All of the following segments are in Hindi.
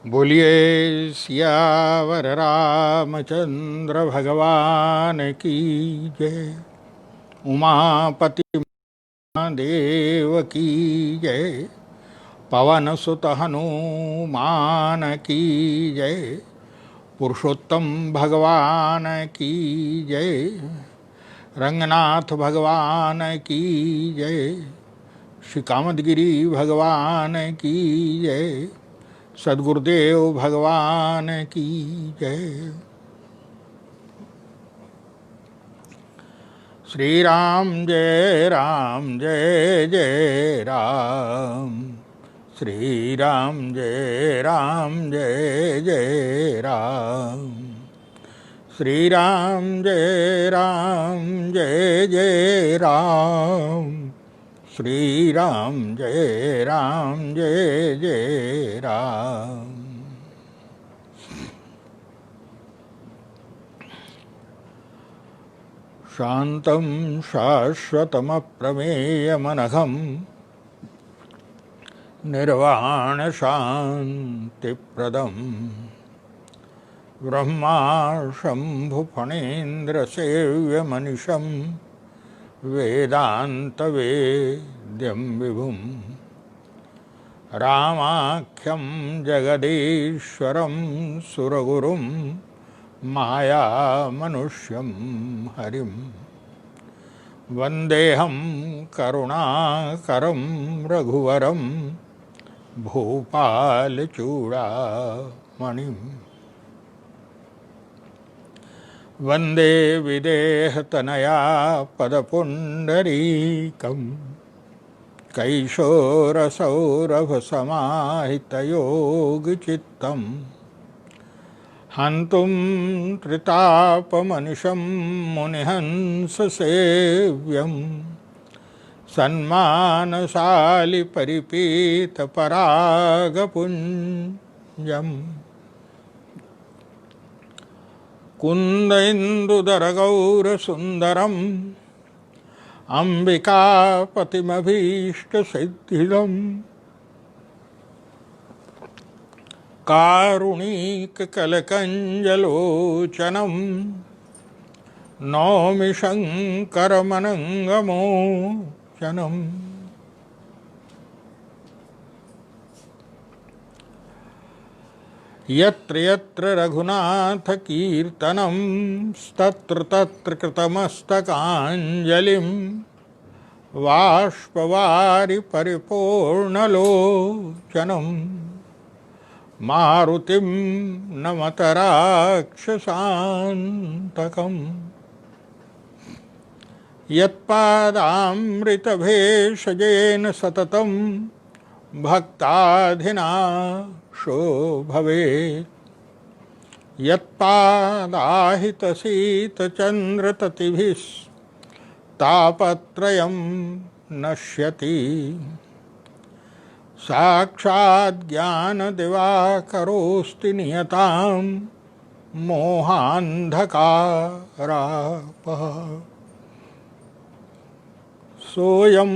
बोलिए सियावर रामचंद्र भगवान की जय। उमापति महादेव की जय। पवन सुत हनुमान की जय। पुरुषोत्तम भगवान की जय। रंगनाथ भगवान की जय। श्री कामदगिरी भगवान की जय। सद्गुरुदेव भगवान की जय। श्री राम जय जय राम। श्री राम जय जय राम। श्री राम जय जय राम। श्री राम जय जय राम। शांतं शाश्वतमप्रमेयमनघं निर्वाणशान्तिप्रदं ब्रह्मा शम्भुफणीन्द्रसेव्यमनिशं वेदान्तवेद्यं विभुं रामाख्यं जगदीश्वरं सुरगुरुं मायामनुष्यं हरिं वन्देऽहं करुणाकरं रघुवरं भूपालचूडामणिं वन्दे विदेहतनया पदपुण्डरीकं कैशोरसौरभसमाहितयोगचित्तम् हन्तुं त्रितापमनिशं मुनिहंससेव्यं सन्मानशालि परिपीतपरागपुञ्जम् कुन्देन्दुदरगौरसुन्दरम् अम्बिकापतिमभीष्टसिद्धिदम् कारुणिककलकञ्जलोचनं नौमि शङ्करमनङ्गमोचनम् यत्र यत्र रघुनाथकीर्तनं तत्र तत्र कृतमस्तकाञ्जलिं बाष्पवारि परिपूर्णलोचनम् मारुतिं नमत राक्षसान्तकम् यत्पादामृतभेषजेन सततं भक्ताधिनाशो भवेत् यत्पादाहितशीतचन्द्रततिभिस्तापत्रयं नश्यति साक्षात् ज्ञानदिवाकरोऽस्ति नियतां मोहान्धकारापः सोऽयं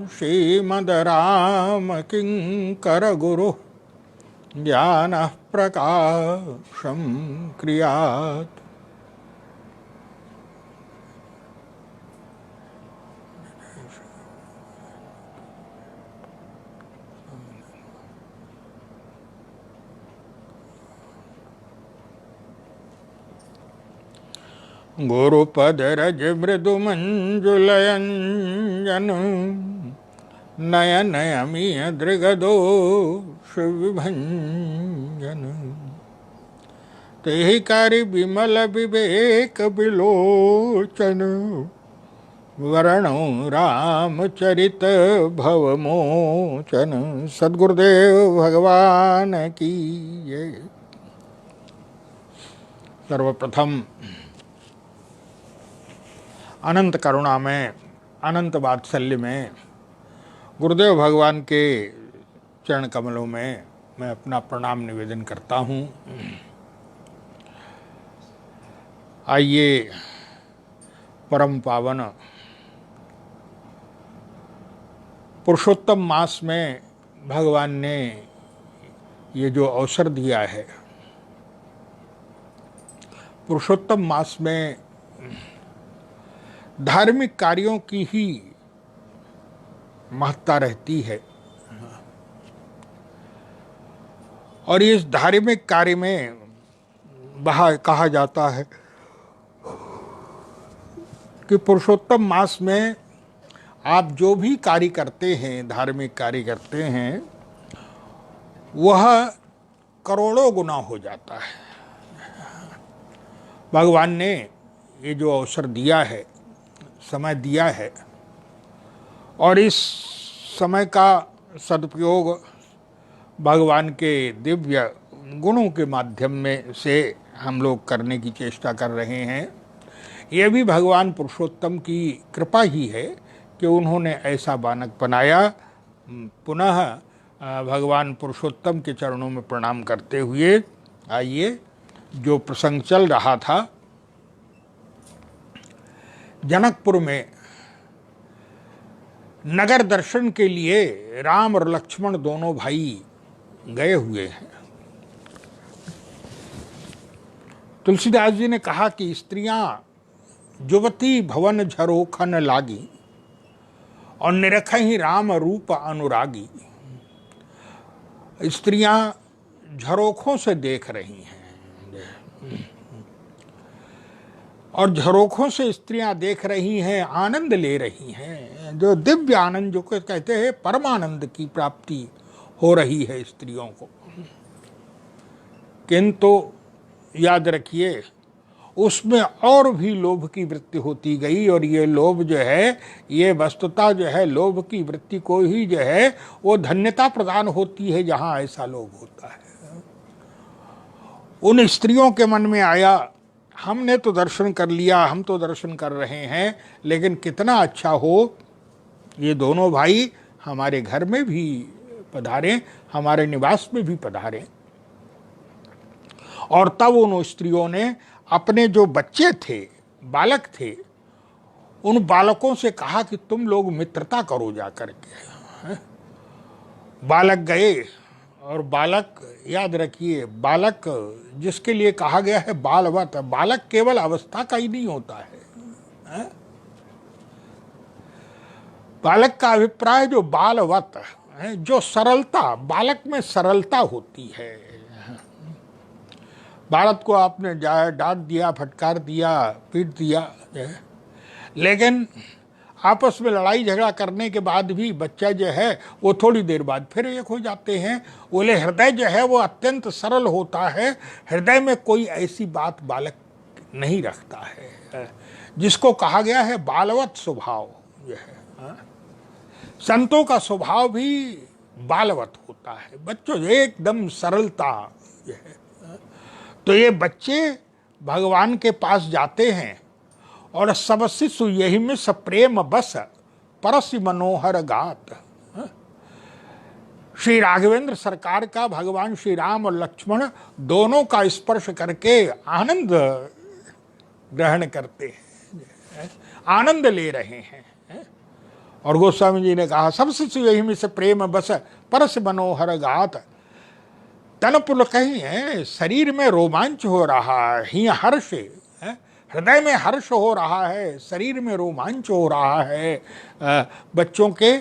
श्रीमद्रामकिङ्करगुरुः ज्ञानः प्रकाशं क्रियात् गुरुपदरज मृदुमञ्जुलयञ्जन नयनयमियदृगदोषविभञ्जन तेहि करि विमल विवेक विलोचन वरणो रामचरित भवमोचन। सद्गुरुदेव भगवान की जय। सर्वप्रथम अनंत करुणा में, अनंत वात्सल्य में गुरुदेव भगवान के चरण कमलों में मैं अपना प्रणाम निवेदन करता हूँ। आइए परम पावन पुरुषोत्तम मास में भगवान ने ये जो अवसर दिया है, पुरुषोत्तम मास में धार्मिक कार्यों की ही महत्ता रहती है और इस धार्मिक कार्य में कहा जाता है कि पुरुषोत्तम मास में आप जो भी कार्य करते हैं, धार्मिक कार्य करते हैं, वह करोड़ों गुना हो जाता है। भगवान ने ये जो अवसर दिया है, समय दिया है, और इस समय का सदुपयोग भगवान के दिव्य गुणों के माध्यम में से हम लोग करने की चेष्टा कर रहे हैं। ये भी भगवान पुरुषोत्तम की कृपा ही है कि उन्होंने ऐसा बालक बनाया। पुनः भगवान पुरुषोत्तम के चरणों में प्रणाम करते हुए आइए, जो प्रसंग चल रहा था, जनकपुर में नगर दर्शन के लिए राम और लक्ष्मण दोनों भाई गए हुए हैं। तुलसीदास जी ने कहा कि स्त्रियां जुवती भवन झरोखन लागी और निरखहि राम रूप अनुरागी। स्त्रियां झरोखों से देख रही हैं और झरोखों से स्त्रियां देख रही हैं, आनंद ले रही हैं, जो दिव्य आनंद, जो कहते हैं परमानंद की प्राप्ति हो रही है स्त्रियों को। किंतु याद रखिए, उसमें और भी लोभ की वृत्ति होती गई, और ये लोभ जो है, ये वस्तुतः जो है, लोभ की वृत्ति को ही जो है वो धन्यता प्रदान होती है जहां ऐसा लोभ होता है। उन स्त्रियों के मन में आया, हमने तो दर्शन कर लिया, हम तो दर्शन कर रहे हैं, लेकिन कितना अच्छा हो ये दोनों भाई हमारे घर में भी पधारें, हमारे निवास में भी पधारें। और तब उन स्त्रियों ने अपने जो बच्चे थे, बालक थे, उन बालकों से कहा कि तुम लोग मित्रता करो जा करके। बालक गए, और बालक, याद रखिए, बालक जिसके लिए कहा गया है बालवत, बालक केवल अवस्था का ही नहीं होता है। बालक का अभिप्राय जो बालवत है, जो सरलता, बालक में सरलता होती है। बालक को आपने डांट दिया, फटकार दिया, पीट दिया, लेकिन आपस में लड़ाई झगड़ा करने के बाद भी बच्चा जो है वो थोड़ी देर बाद फिर एक हो जाते हैं। बोले हृदय जो है वो अत्यंत सरल होता है, हृदय में कोई ऐसी बात बालक नहीं रखता है, जिसको कहा गया है बालवत स्वभाव जो है। संतों का स्वभाव भी बालवत होता है, बच्चों एकदम सरलता जो है। तो ये बच्चे भगवान के पास जाते हैं और सब शिशु यही में सप्रेम बस परस मनोहर गात। श्री राघवेंद्र सरकार का भगवान श्री राम और लक्ष्मण दोनों का स्पर्श करके आनंद ग्रहण करते हैं, आनंद ले रहे हैं। और गोस्वामी जी ने कहा सब शिशु यही में से प्रेम बस परस मनोहर गात। तन पुलकहि है, शरीर में रोमांच हो रहा है, ही हर्ष है, हृदय में हर्ष हो रहा है, शरीर में रोमांच हो रहा है बच्चों के,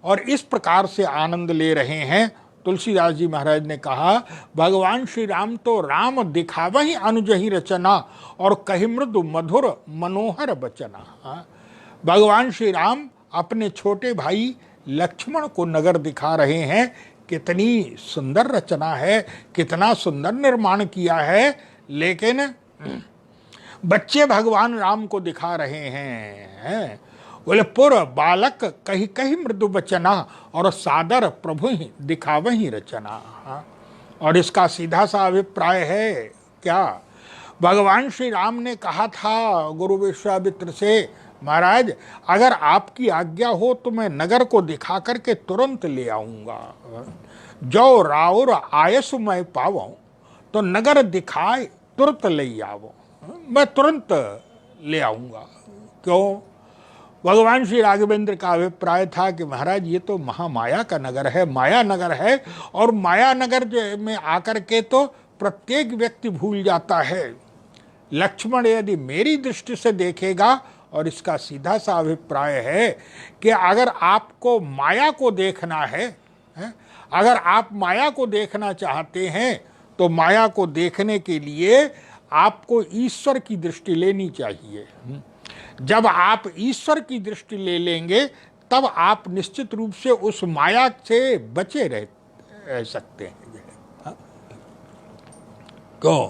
और इस प्रकार से आनंद ले रहे हैं। तुलसीदास जी महाराज ने कहा भगवान श्री राम तो राम दिखावहि अनुजहि रचना और कहि मृदु मधुर मनोहर बचना। भगवान श्री राम अपने छोटे भाई लक्ष्मण को नगर दिखा रहे हैं, कितनी सुंदर रचना है, कितना सुंदर निर्माण किया है, लेकिन बच्चे भगवान राम को दिखा रहे हैं। बोले पुर बालक कही कही मृदु बचना और सादर प्रभु ही दिखावही रचना। और इसका सीधा सा अभिप्राय है क्या, भगवान श्री राम ने कहा था गुरु विश्वामित्र से, महाराज अगर आपकी आज्ञा हो तो मैं नगर को दिखा करके तुरंत ले आऊंगा। जो राउर आयसु मैं पावो तो नगर दिखाए तुरंत ले आवो, मैं तुरंत ले आऊंगा। क्यों? भगवान श्री राघवेंद्र का अभिप्राय था कि महाराज ये तो महामाया का नगर है, माया नगर है, और माया नगर में आकर के तो प्रत्येक व्यक्ति भूल जाता है। लक्ष्मण यदि मेरी दृष्टि से देखेगा, और इसका सीधा सा अभिप्राय है कि अगर आपको माया को देखना है, अगर आप माया को देखना चाहते हैं तो माया को देखने के लिए आपको ईश्वर की दृष्टि लेनी चाहिए। जब आप ईश्वर की दृष्टि ले लेंगे तब आप निश्चित रूप से उस माया से बचे रह सकते हैं। क्यों?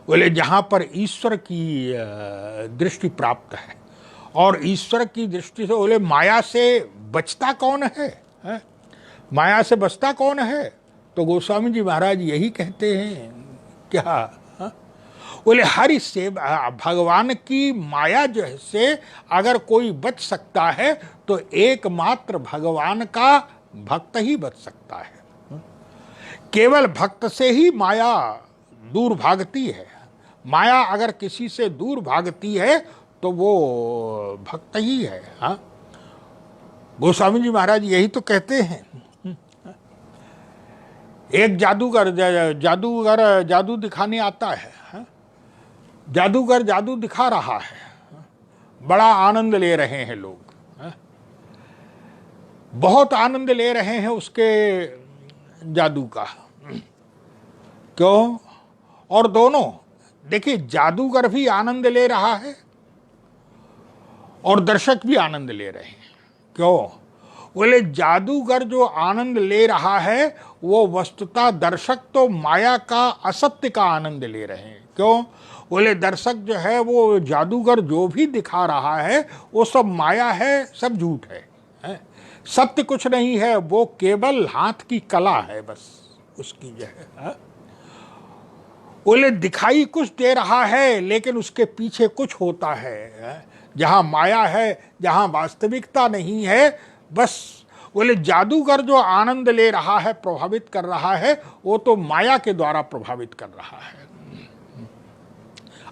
बोले जहां पर ईश्वर की दृष्टि प्राप्त है, और ईश्वर की दृष्टि से बोले माया से बचता कौन है? माया से बचता कौन है? तो गोस्वामी जी महाराज यही कहते हैं क्या? बोले हरि से, भगवान की माया जो है से अगर कोई बच सकता है तो एकमात्र भगवान का भक्त ही बच सकता है। केवल भक्त से ही माया दूर भागती है। माया अगर किसी से दूर भागती है तो वो भक्त ही है। हाँ, गोस्वामी जी महाराज यही तो कहते हैं। एक जादूगर जादू दिखाने आता है। जादूगर जादू दिखा रहा है, बड़ा आनंद ले रहे हैं लोग, बहुत आनंद ले रहे हैं उसके जादू का। क्यों? और दोनों देखिए, जादूगर भी आनंद ले रहा है और दर्शक भी आनंद ले रहे हैं। क्यों? बोले जादूगर जो आनंद ले रहा है वो वस्तुतः दर्शक तो माया का असत्य का आनंद ले रहे हैं। क्यों? बोले दर्शक जो है वो जादूगर जो भी दिखा रहा है वो सब माया है, सब झूठ है, सत्य कुछ नहीं है, वो केवल हाथ की कला है बस उसकी जो है। बोले दिखाई कुछ दे रहा है लेकिन उसके पीछे कुछ होता है। जहां माया है, जहां वास्तविकता नहीं है, बस बोले जादूगर जो आनंद ले रहा है, प्रभावित कर रहा है, वो तो माया के द्वारा प्रभावित कर रहा है,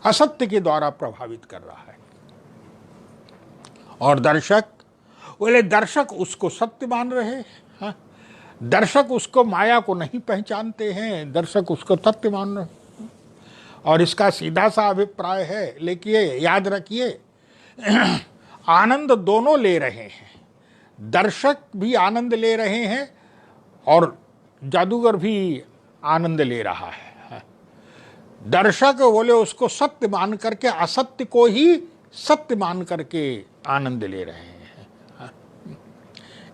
असत्य के द्वारा प्रभावित कर रहा है। और दर्शक, बोले दर्शक उसको सत्य मान रहे हैं। दर्शक उसको माया को नहीं पहचानते हैं, दर्शक उसको सत्य मान रहे हैं। और इसका सीधा सा अभिप्राय है, लेकिन याद रखिए, आनंद दोनों ले रहे हैं। दर्शक भी आनंद ले रहे हैं और जादूगर भी आनंद ले रहा है। दर्शक बोले उसको सत्य मान करके, असत्य को ही सत्य मान करके आनंद ले रहे हैं।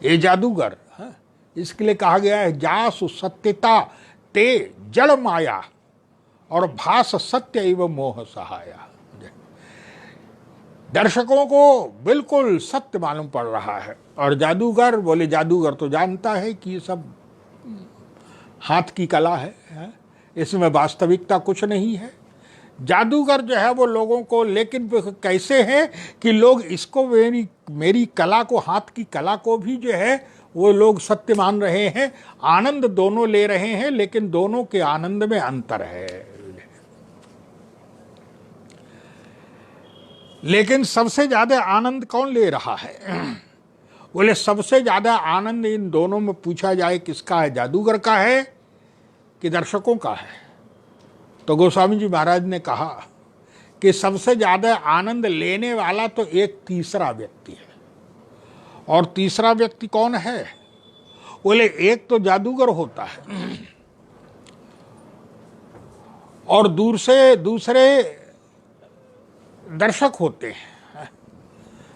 ये जादूगर, इसके लिए कहा गया है जासु सत्यता ते जड़ माया और भास सत्य एवं मोह सहाया। दर्शकों को बिल्कुल सत्य मालूम पड़ रहा है, और जादूगर, बोले जादूगर तो जानता है कि ये सब हाथ की कला है, इसमें वास्तविकता कुछ नहीं है। जादूगर जो है वो लोगों को, लेकिन कैसे है कि लोग इसको मेरी कला को, हाथ की कला को भी जो है वो लोग सत्य मान रहे हैं। आनंद दोनों ले रहे हैं लेकिन दोनों के आनंद में अंतर है। लेकिन सबसे ज्यादा आनंद कौन ले रहा है? बोले सबसे ज्यादा आनंद इन दोनों में पूछा जाए किसका है, जादूगर का है कि दर्शकों का है? तो गोस्वामी जी महाराज ने कहा कि सबसे ज्यादा आनंद लेने वाला तो एक तीसरा व्यक्ति है। और तीसरा व्यक्ति कौन है? बोले एक तो जादूगर होता है और दूसरे दर्शक होते हैं।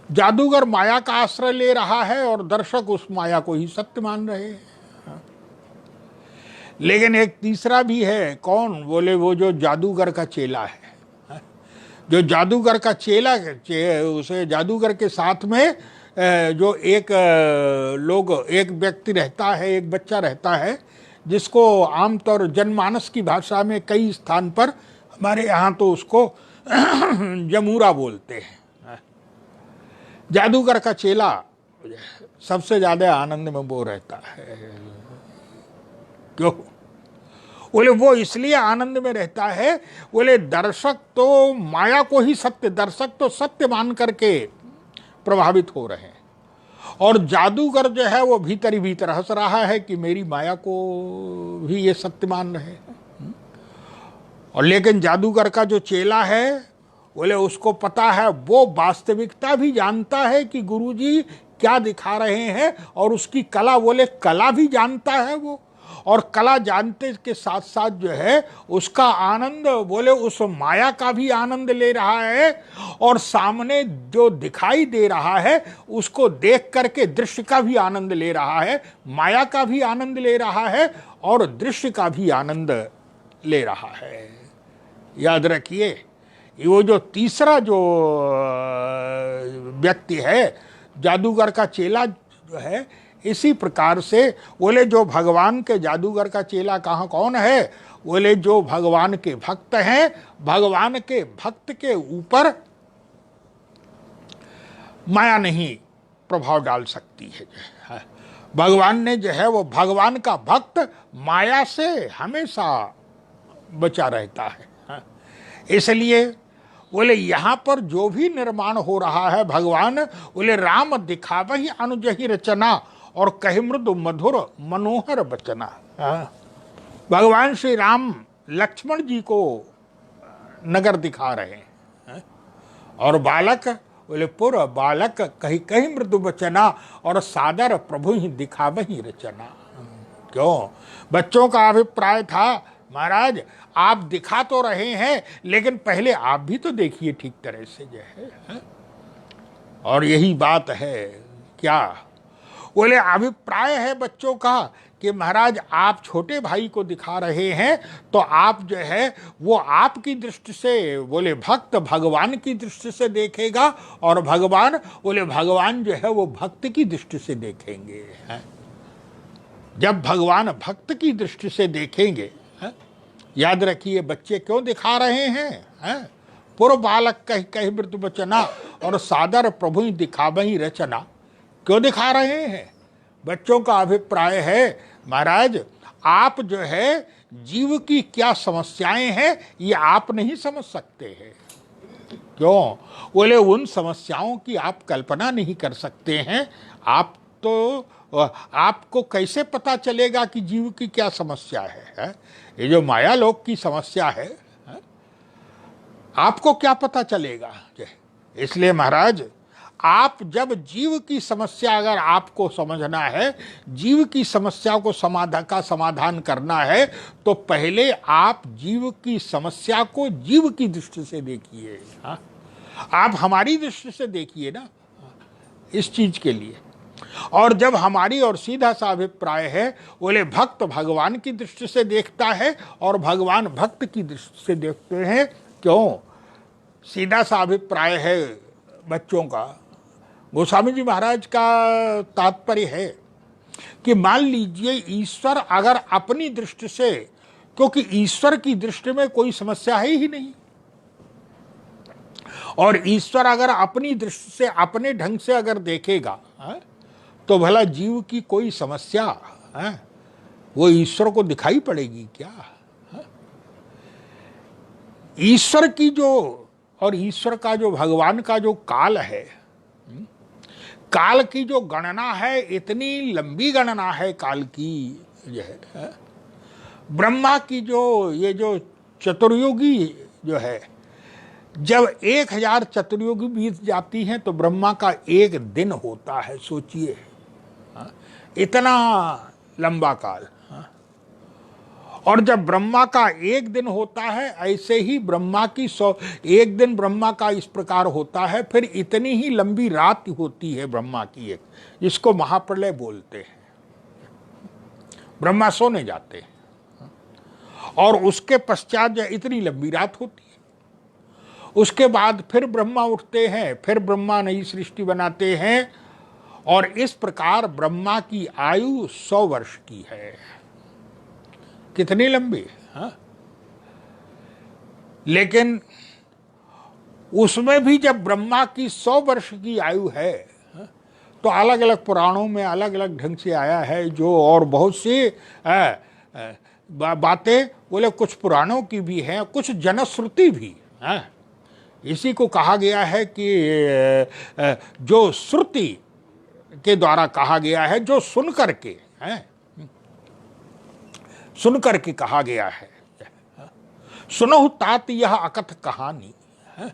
जादूगर माया का आश्रय ले रहा है और दर्शक उस माया को ही सत्य मान रहे हैं। लेकिन एक तीसरा भी है, कौन? बोले वो जो जादूगर का चेला है। जो जादूगर का चेला, उसे जादूगर के साथ में जो एक व्यक्ति रहता है, एक बच्चा रहता है, जिसको आमतौर जनमानस की भाषा में कई स्थान पर, हमारे यहाँ तो उसको जमूरा बोलते हैं। जादूगर का चेला सबसे ज्यादा आनंद में वो रहता है। क्यों? बोले वो इसलिए आनंद में रहता है, बोले दर्शक तो माया को ही सत्य, दर्शक तो सत्य मान करके प्रभावित हो रहे हैं। और जादूगर जो है वो भीतर ही भीतर हंस रहा है कि मेरी माया को भी ये सत्य मान रहे हैं। और लेकिन जादूगर का जो चेला है बोले उसको पता है, वो वास्तविकता भी जानता है कि गुरुजी क्या दिखा रहे हैं, और उसकी कला, बोले कला भी जानता है वो, और कला जानते के साथ साथ जो है उसका आनंद, बोले उस माया का भी आनंद ले रहा है, और सामने जो दिखाई दे रहा है उसको देख करके दृश्य का भी आनंद ले रहा है, माया का भी आनंद ले रहा है और दृश्य का भी आनंद ले रहा है। याद रखिए, वो जो तीसरा जो व्यक्ति है, जादूगर का चेला जो है, इसी प्रकार से बोले जो भगवान के जादूगर का चेला कहाँ कौन है, बोले जो भगवान के भक्त हैं, भगवान के भक्त के ऊपर माया नहीं प्रभाव डाल सकती है। भगवान ने जो है वो, भगवान का भक्त माया से हमेशा बचा रहता है। इसलिए बोले यहाँ पर जो भी निर्माण हो रहा है, भगवान बोले राम दिखावहि अनुजहि रचना और कहि मृदु मधुर मनोहर बचना। भगवान श्री राम लक्ष्मण जी को नगर दिखा रहे हैं, और बालक बोले पुर बालक कही कही मृदु बचना और सादर प्रभु ही दिखावहि रचना। क्यों? बच्चों का अभिप्राय था महाराज आप दिखा तो रहे हैं, लेकिन पहले आप भी तो देखिए ठीक तरह से जो है। और यही बात है क्या, बोले अभिप्राय है बच्चों का कि महाराज आप छोटे भाई को दिखा रहे हैं, तो आप जो है वो आपकी दृष्टि से, बोले भक्त भगवान की दृष्टि से देखेगा, और भगवान बोले भगवान जो है वो भक्त की दृष्टि से देखेंगे। जब भगवान भक्त की दृष्टि से देखेंगे, याद रखिए बच्चे क्यों दिखा रहे हैं, पुर बालक कही कही मृदु बचना और सादर प्रभु ही दिखावहि रचना। क्यों दिखा रहे हैं? बच्चों का अभिप्राय है महाराज आप जो है जीव की क्या समस्याएं हैं ये आप नहीं समझ सकते हैं। क्यों? बोले उन समस्याओं की आप कल्पना नहीं कर सकते हैं। आप तो, आपको कैसे पता चलेगा कि जीव की क्या समस्या है? ये जो माया लोक की समस्या है, आपको क्या पता चलेगा? इसलिए महाराज आप जब जीव की समस्या अगर आपको समझना है, जीव की समस्या को समाधान करना है, तो पहले आप जीव की समस्या को जीव की दृष्टि से देखिए। आप हमारी दृष्टि से देखिए ना इस चीज के लिए। और जब हमारी और सीधा सा अभिप्राय है, बोले भक्त भगवान की दृष्टि से देखता है और भगवान भक्त की दृष्टि से देखते हैं। क्यों? सीधा सा अभिप्राय है बच्चों का। गोस्वामी जी महाराज का तात्पर्य है कि मान लीजिए ईश्वर अगर अपनी दृष्टि से, क्योंकि ईश्वर की दृष्टि में कोई समस्या है ही नहीं, और ईश्वर अगर अपनी दृष्टि से अपने ढंग से अगर देखेगा तो भला जीव की कोई समस्या वो ईश्वर को दिखाई पड़ेगी क्या? ईश्वर की जो, और ईश्वर का जो, भगवान का जो काल है, काल की जो गणना है, इतनी लंबी गणना है काल की जो है। ब्रह्मा की जो, ये जो चतुर्युगी जो है, जब 1000 चतुर्युगी बीत जाती हैं तो ब्रह्मा का एक दिन होता है। सोचिए इतना लंबा काल। और जब ब्रह्मा का एक दिन होता है, ऐसे ही ब्रह्मा की 100 एक दिन ब्रह्मा का इस प्रकार होता है, फिर इतनी ही लंबी रात होती है ब्रह्मा की एक, जिसको महाप्रलय बोलते हैं। ब्रह्मा सोने जाते हैं और उसके पश्चात जो इतनी लंबी रात होती है, उसके बाद फिर ब्रह्मा उठते हैं, फिर ब्रह्मा नई सृष्टि बनाते हैं, और इस प्रकार ब्रह्मा की आयु 100 वर्ष की है। कितनी लंबी? लेकिन उसमें भी जब ब्रह्मा की 100 वर्ष की आयु है, तो अलग अलग पुराणों में अलग अलग ढंग से आया है जो, और बहुत सी बातें बोले कुछ पुराणों की भी हैं, कुछ जनश्रुति भी है इसी को कहा गया है कि जो श्रुति के द्वारा कहा गया है, जो सुन करके है, सुन करके कहा गया है। सुनो तात यह अकथ कहानी है,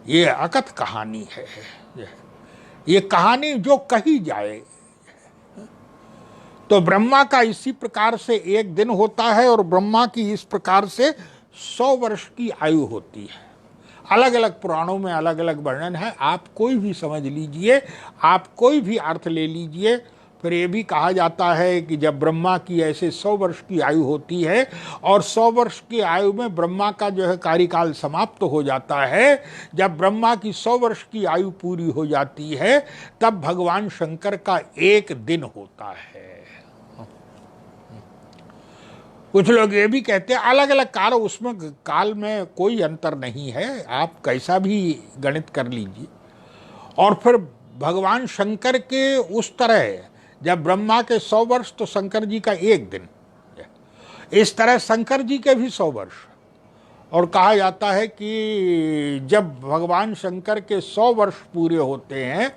ये अकथ कहानी है, ये कहानी जो कही जाए। तो ब्रह्मा का इसी प्रकार से एक दिन होता है और ब्रह्मा की इस प्रकार से 100 वर्ष की आयु होती है। अलग अलग पुराणों में अलग अलग वर्णन है, आप कोई भी समझ लीजिए, आप कोई भी अर्थ ले लीजिए। फिर ये भी कहा जाता है कि जब ब्रह्मा की ऐसे 100 वर्ष की आयु होती है और 100 वर्ष की आयु में ब्रह्मा का जो है कार्यकाल समाप्त हो जाता है, जब ब्रह्मा की 100 वर्ष की आयु पूरी हो जाती है तब भगवान शंकर का एक दिन होता है। कुछ लोग ये भी कहते हैं अलग अलग काल, उसमें काल में कोई अंतर नहीं है, आप कैसा भी गणित कर लीजिए। और फिर भगवान शंकर के उस तरह जब ब्रह्मा के 100 वर्ष तो शंकर जी का एक दिन, इस तरह शंकर जी के भी 100 वर्ष। और कहा जाता है कि जब भगवान शंकर के 100 वर्ष पूरे होते हैं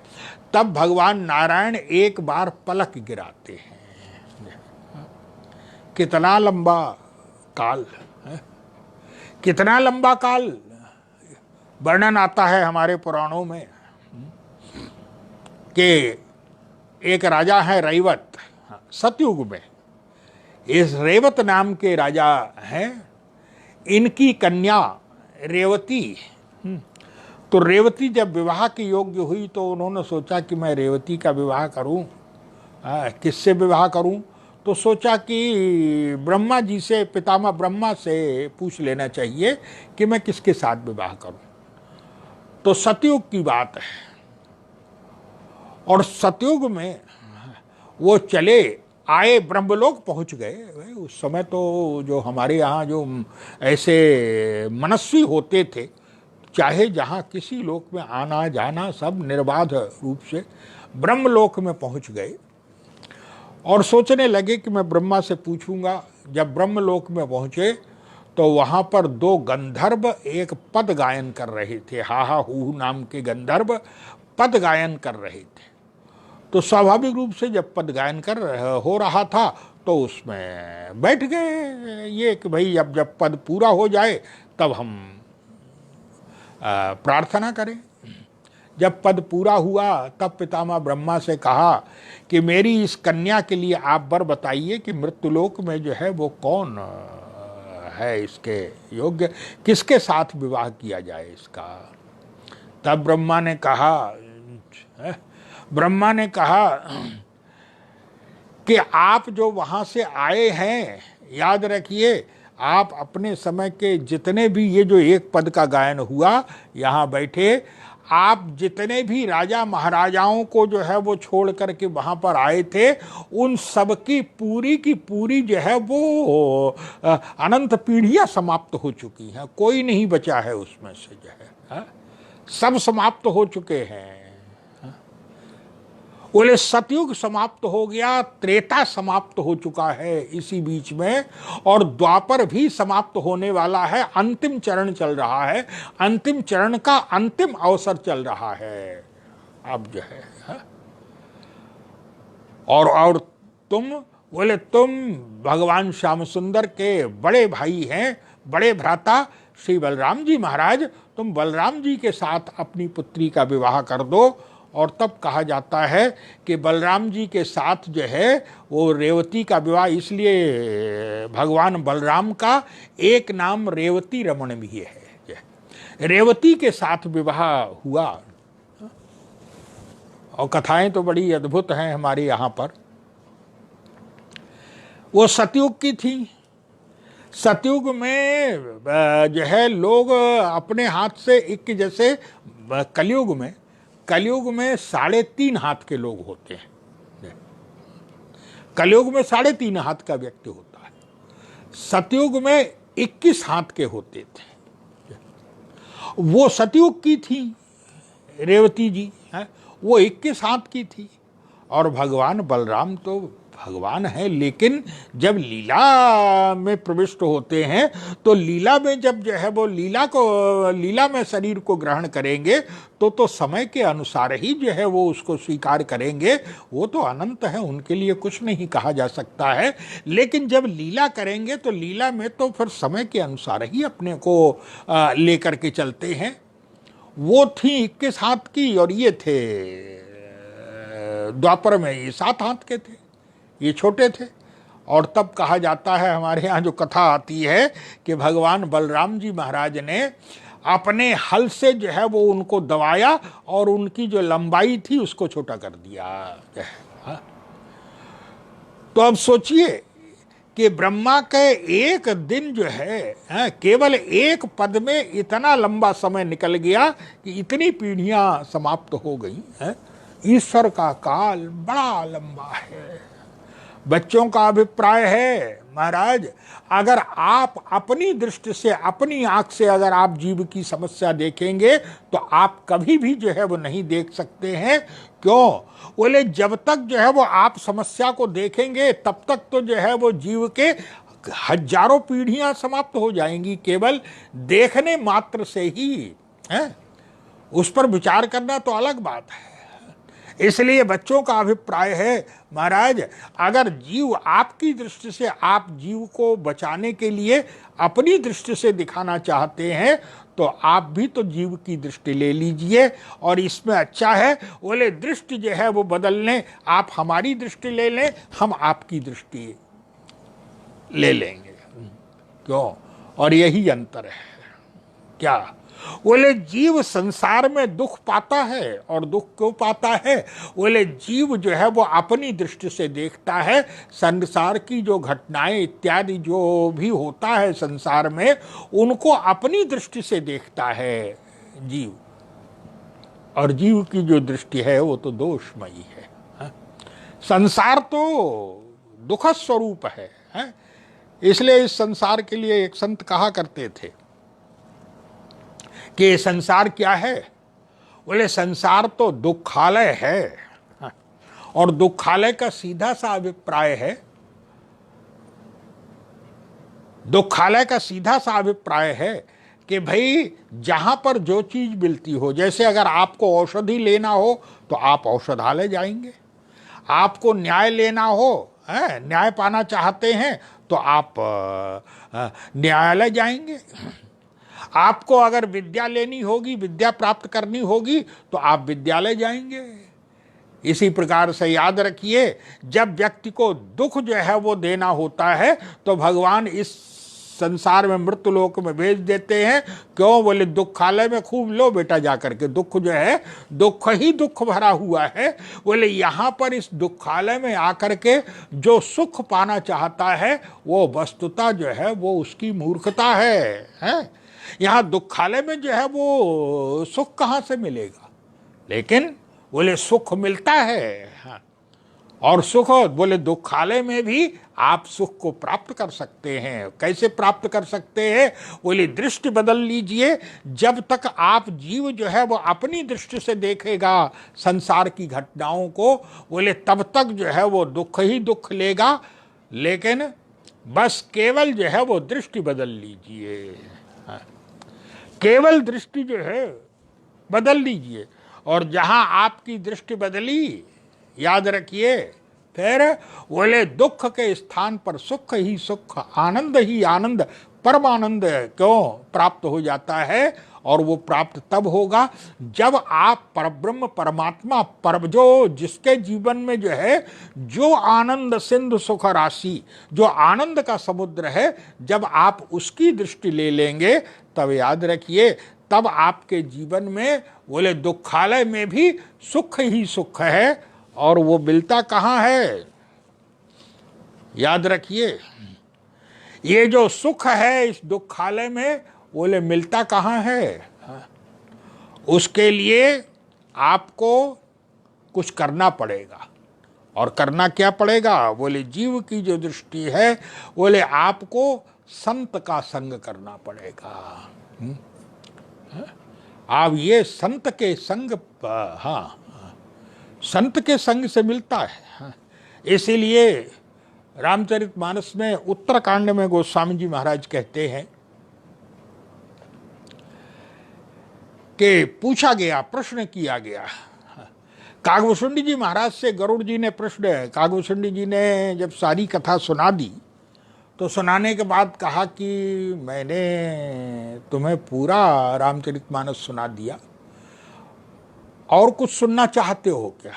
तब भगवान नारायण एक बार पलक गिराते हैं। कितना लंबा काल है, कितना लंबा काल वर्णन आता है हमारे पुराणों में कि एक राजा है रैवत, सतयुग में। इस रेवत नाम के राजा हैं, इनकी कन्या रेवती। तो रेवती जब विवाह के योग्य हुई तो उन्होंने सोचा कि मैं रेवती का विवाह करूं, किससे विवाह करूं? तो सोचा कि ब्रह्मा जी से, पितामह ब्रह्मा से पूछ लेना चाहिए कि मैं किसके साथ विवाह करूं। तो सतयुग की बात है और सतयुग में वो चले आए, ब्रह्मलोक पहुंच गए। उस समय तो जो हमारे यहाँ जो ऐसे मनस्वी होते थे, चाहे जहाँ किसी लोक में आना जाना सब निर्बाध रूप से ब्रह्मलोक में पहुंच गए और सोचने लगे कि मैं ब्रह्मा से पूछूंगा। जब ब्रह्मलोक में पहुंचे तो वहाँ पर 2 गंधर्व एक पद गायन कर रहे थे, हा हा हू नाम के गंधर्व पद गायन कर रहे थे। तो स्वाभाविक रूप से जब पद गायन हो रहा था तो उसमें बैठ गए ये कि भाई अब जब पद पूरा हो जाए तब हम प्रार्थना करें। जब पद पूरा हुआ तब पितामह ब्रह्मा से कहा कि मेरी इस कन्या के लिए आप वर बताइए कि मृत्युलोक में जो है वो कौन है इसके योग्य, किसके साथ विवाह किया जाए इसका। तब ब्रह्मा ने कहा कि आप जो वहाँ से आए हैं, याद रखिए आप अपने समय के जितने भी, ये जो एक पद का गायन हुआ यहाँ बैठे, आप जितने भी राजा महाराजाओं को जो है वो छोड़ करके वहाँ पर आए थे, उन सब की पूरी जो है वो अनंत पीढ़ियाँ समाप्त हो चुकी हैं, कोई नहीं बचा है उसमें से जो है, सब समाप्त हो चुके हैं। बोले सतयुग समाप्त हो गया, त्रेता समाप्त हो चुका है इसी बीच में, और द्वापर भी समाप्त होने वाला है, अंतिम चरण चल रहा है, अंतिम चरण का अंतिम अवसर चल रहा है अब जो है। और तुम, बोले तुम भगवान श्याम सुंदर के बड़े भाई हैं, बड़े भ्राता श्री बलराम जी महाराज, तुम बलराम जी के साथ अपनी पुत्री का विवाह कर दो। और तब कहा जाता है कि बलराम जी के साथ जो है वो रेवती का विवाह, इसलिए भगवान बलराम का एक नाम रेवती रमण भी है। रेवती के साथ विवाह हुआ और कथाएं तो बड़ी अद्भुत हैं हमारे यहाँ पर। वो सतयुग की थी। सतयुग में जो है लोग अपने हाथ से एक, जैसे कलयुग में 3.5 हाथ के लोग होते हैं। कलयुग में 3.5 हाथ का व्यक्ति होता है, सतयुग में 21 हाथ के होते थे। वो सतयुग की थी रेवती जी, है वो 21 हाथ की थी, और भगवान बलराम तो भगवान है, लेकिन जब लीला में प्रविष्ट होते हैं तो लीला में जब जो है वो लीला में शरीर को ग्रहण करेंगे तो समय के अनुसार ही जो है वो उसको स्वीकार करेंगे। वो तो अनंत है, उनके लिए कुछ नहीं कहा जा सकता है। लेकिन जब लीला करेंगे तो लीला में तो फिर समय के अनुसार ही अपने को लेकर के चलते हैं। वो थी 21 हाथ की और ये थे द्वापर में ये 7 हाथ के थे, ये छोटे थे। और तब कहा जाता है, हमारे यहाँ जो कथा आती है कि भगवान बलराम जी महाराज ने अपने हल से जो है वो उनको दबाया और उनकी जो लंबाई थी उसको छोटा कर दिया। हाँ? तो अब सोचिए कि ब्रह्मा के एक दिन जो है केवल एक पद में इतना लंबा समय निकल गया कि इतनी पीढ़ियां समाप्त हो गई हैं। ईश्वर का काल बड़ा लंबा है। बच्चों का अभिप्राय है, महाराज अगर आप अपनी दृष्टि से, अपनी आंख से अगर आप जीव की समस्या देखेंगे तो आप कभी भी जो है वो नहीं देख सकते हैं। क्यों? बोले जब तक जो है वो आप समस्या को देखेंगे तब तक तो जो है वो जीव के हजारों पीढ़ियां समाप्त हो जाएंगी, केवल देखने मात्र से ही है। उस पर विचार करना तो अलग बात है। इसलिए बच्चों का अभिप्राय है, महाराज अगर जीव आपकी दृष्टि से, आप जीव को बचाने के लिए अपनी दृष्टि से दिखाना चाहते हैं तो आप भी तो जीव की दृष्टि ले लीजिए। और इसमें अच्छा है, बोले दृष्टि जो है वो बदल लें, आप हमारी दृष्टि ले लें, हम आपकी दृष्टि ले लेंगे। क्यों? और यही अंतर है। क्या? बोले जीव संसार में दुख पाता है, और दुख क्यों पाता है? बोले जीव जो है वो अपनी दृष्टि से देखता है। संसार की जो घटनाएं इत्यादि जो भी होता है संसार में, उनको अपनी दृष्टि से देखता है जीव। और जीव की जो दृष्टि है वो तो दोषमयी है। संसार तो दुख स्वरूप है। इसलिए इस संसार के लिए एक संत कहा करते थे कि संसार क्या है? बोले संसार तो दुखालय है। और दुखालय का सीधा सा अभिप्राय है, दुखालय का सीधा सा अभिप्राय है कि भाई जहां पर जो चीज मिलती हो, जैसे अगर आपको औषधि लेना हो तो आप औषधालय जाएंगे, आपको न्याय लेना हो, न्याय पाना चाहते हैं तो आप न्यायालय जाएंगे, आपको अगर विद्या लेनी होगी, विद्या प्राप्त करनी होगी तो आप विद्यालय जाएंगे। इसी प्रकार से याद रखिए, जब व्यक्ति को दुख जो है वो देना होता है तो भगवान इस संसार में मृत्यु लोक में भेज देते हैं। क्यों? बोले दुखालय में खूब लो बेटा जाकर के, दुख जो है दुख ही दुख भरा हुआ है। बोले यहाँ पर इस दुखालय में आकर के जो सुख पाना चाहता है वो वस्तुतः जो है वो उसकी मूर्खता है। यहाँ दुखालय में जो है वो सुख कहाँ से मिलेगा? लेकिन बोले सुख मिलता है। हाँ। और सुख बोले दुखालय में भी आप सुख को प्राप्त कर सकते हैं। कैसे प्राप्त कर सकते हैं? बोले दृष्टि बदल लीजिए। जब तक आप जीव जो है वो अपनी दृष्टि से देखेगा संसार की घटनाओं को, बोले तब तक जो है वो दुख ही दुख लेगा। लेकिन बस केवल जो है वो दृष्टि बदल लीजिए। हाँ। केवल दृष्टि जो है बदल लीजिए, और जहां आपकी दृष्टि बदली, याद रखिए फिर बोले दुख के स्थान पर सुख ही सुख, आनंद ही आनंद, परमानंद क्यों प्राप्त हो जाता है। और वो प्राप्त तब होगा जब आप परब्रह्म परमात्मा जो जिसके जीवन में जो है जो आनंद सिंधु सुख राशि, जो आनंद का समुद्र है, जब आप उसकी दृष्टि ले लेंगे तब याद रखिए तब आपके जीवन में बोले दुखालय में भी सुख ही सुख है। और वो मिलता कहाँ है? याद रखिए ये जो सुख है इस दुखालय में, बोले मिलता कहाँ है? उसके लिए आपको कुछ करना पड़ेगा। और करना क्या पड़ेगा? बोले जीव की जो दृष्टि है, बोले आपको संत का संग करना पड़ेगा। आप ये संत के संग, हाँ संत के संग से मिलता है। इसीलिए रामचरितमानस में उत्तरकांड में गोस्वामी जी महाराज कहते हैं कि पूछा गया, प्रश्न किया गया। कागभूषुंडी जी महाराज से गरुड़ जी ने प्रश्न, कागभूषुंडी जी ने जब सारी कथा सुना दी तो सुनाने के बाद कहा कि मैंने तुम्हें पूरा रामचरितमानस सुना दिया, और कुछ सुनना चाहते हो क्या?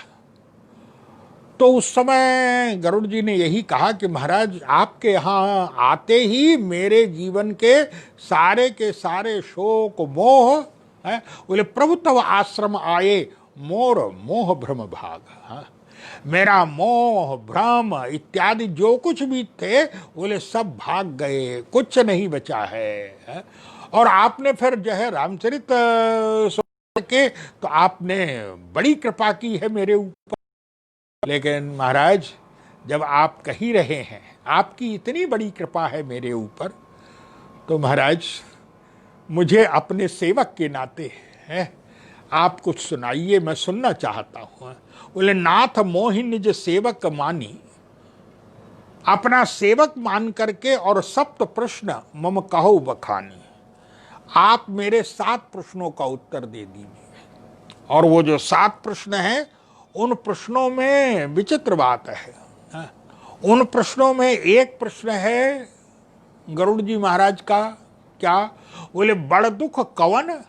तो उस समय गरुड़ जी ने यही कहा कि महाराज आपके यहाँ आते ही मेरे जीवन के सारे शोक मोह है, बोले प्रभु तव आश्रम आए मोर मोह भ्रम भाग। हाँ, मेरा मोह भ्रम इत्यादि जो कुछ भी थे बोले सब भाग गए, कुछ नहीं बचा है। और आपने फिर जो है रामचरित के तो आपने बड़ी कृपा की है मेरे ऊपर। लेकिन महाराज जब आप कही रहे हैं आपकी इतनी बड़ी कृपा है मेरे ऊपर, तो महाराज मुझे अपने सेवक के नाते है आप कुछ सुनाइए, मैं सुनना चाहता हूँ। बोले नाथ मोहि निज सेवक मानी, अपना सेवक मान करके और सप्त प्रश्न मम कहो बखानी, आप मेरे 7 प्रश्नों का उत्तर दे दीजिए। और वो जो 7 प्रश्न हैं उन प्रश्नों में विचित्र बात है। उन प्रश्नों में एक प्रश्न है गरुड़ जी महाराज का, क्या? बोले बड़ दुख कवन,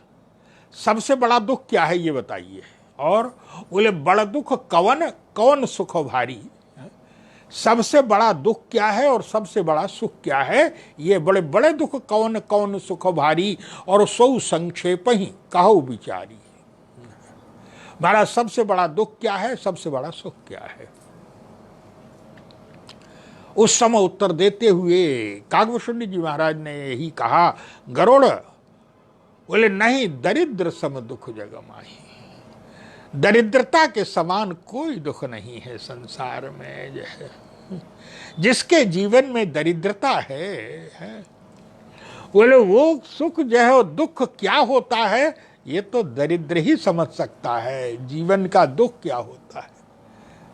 सबसे बड़ा दुख क्या है ये बताइए। और बोले बड़ दुख कवन, कौन सुख भारी, सबसे बड़ा दुख क्या है और सबसे बड़ा सुख क्या है, ये बड़े बड़े दुख कौन कौन सुख भारी, और सौ संक्षेप ही कहो विचारी। महाराज सबसे बड़ा दुख क्या है, सबसे बड़ा सुख क्या है? उस समय उत्तर देते हुए कागभूषुंडी जी महाराज ने यही कहा, गरुड़ बोले नहीं दरिद्र सम दुख जग माही, दरिद्रता के समान कोई दुख नहीं है संसार में। जो है जिसके जीवन में दरिद्रता है बोले वो सुख जो है दुख क्या होता है ये तो दरिद्र ही समझ सकता है, जीवन का दुख क्या होता है।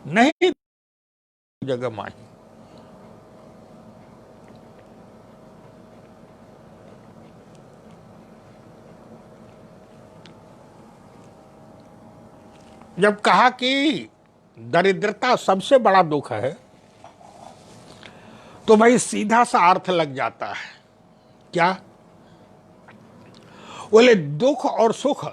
नहीं जग माही, जब कहा कि दरिद्रता सबसे बड़ा दुख है तो भाई सीधा सा अर्थ लग जाता है, क्या? बोले दुख और सुख,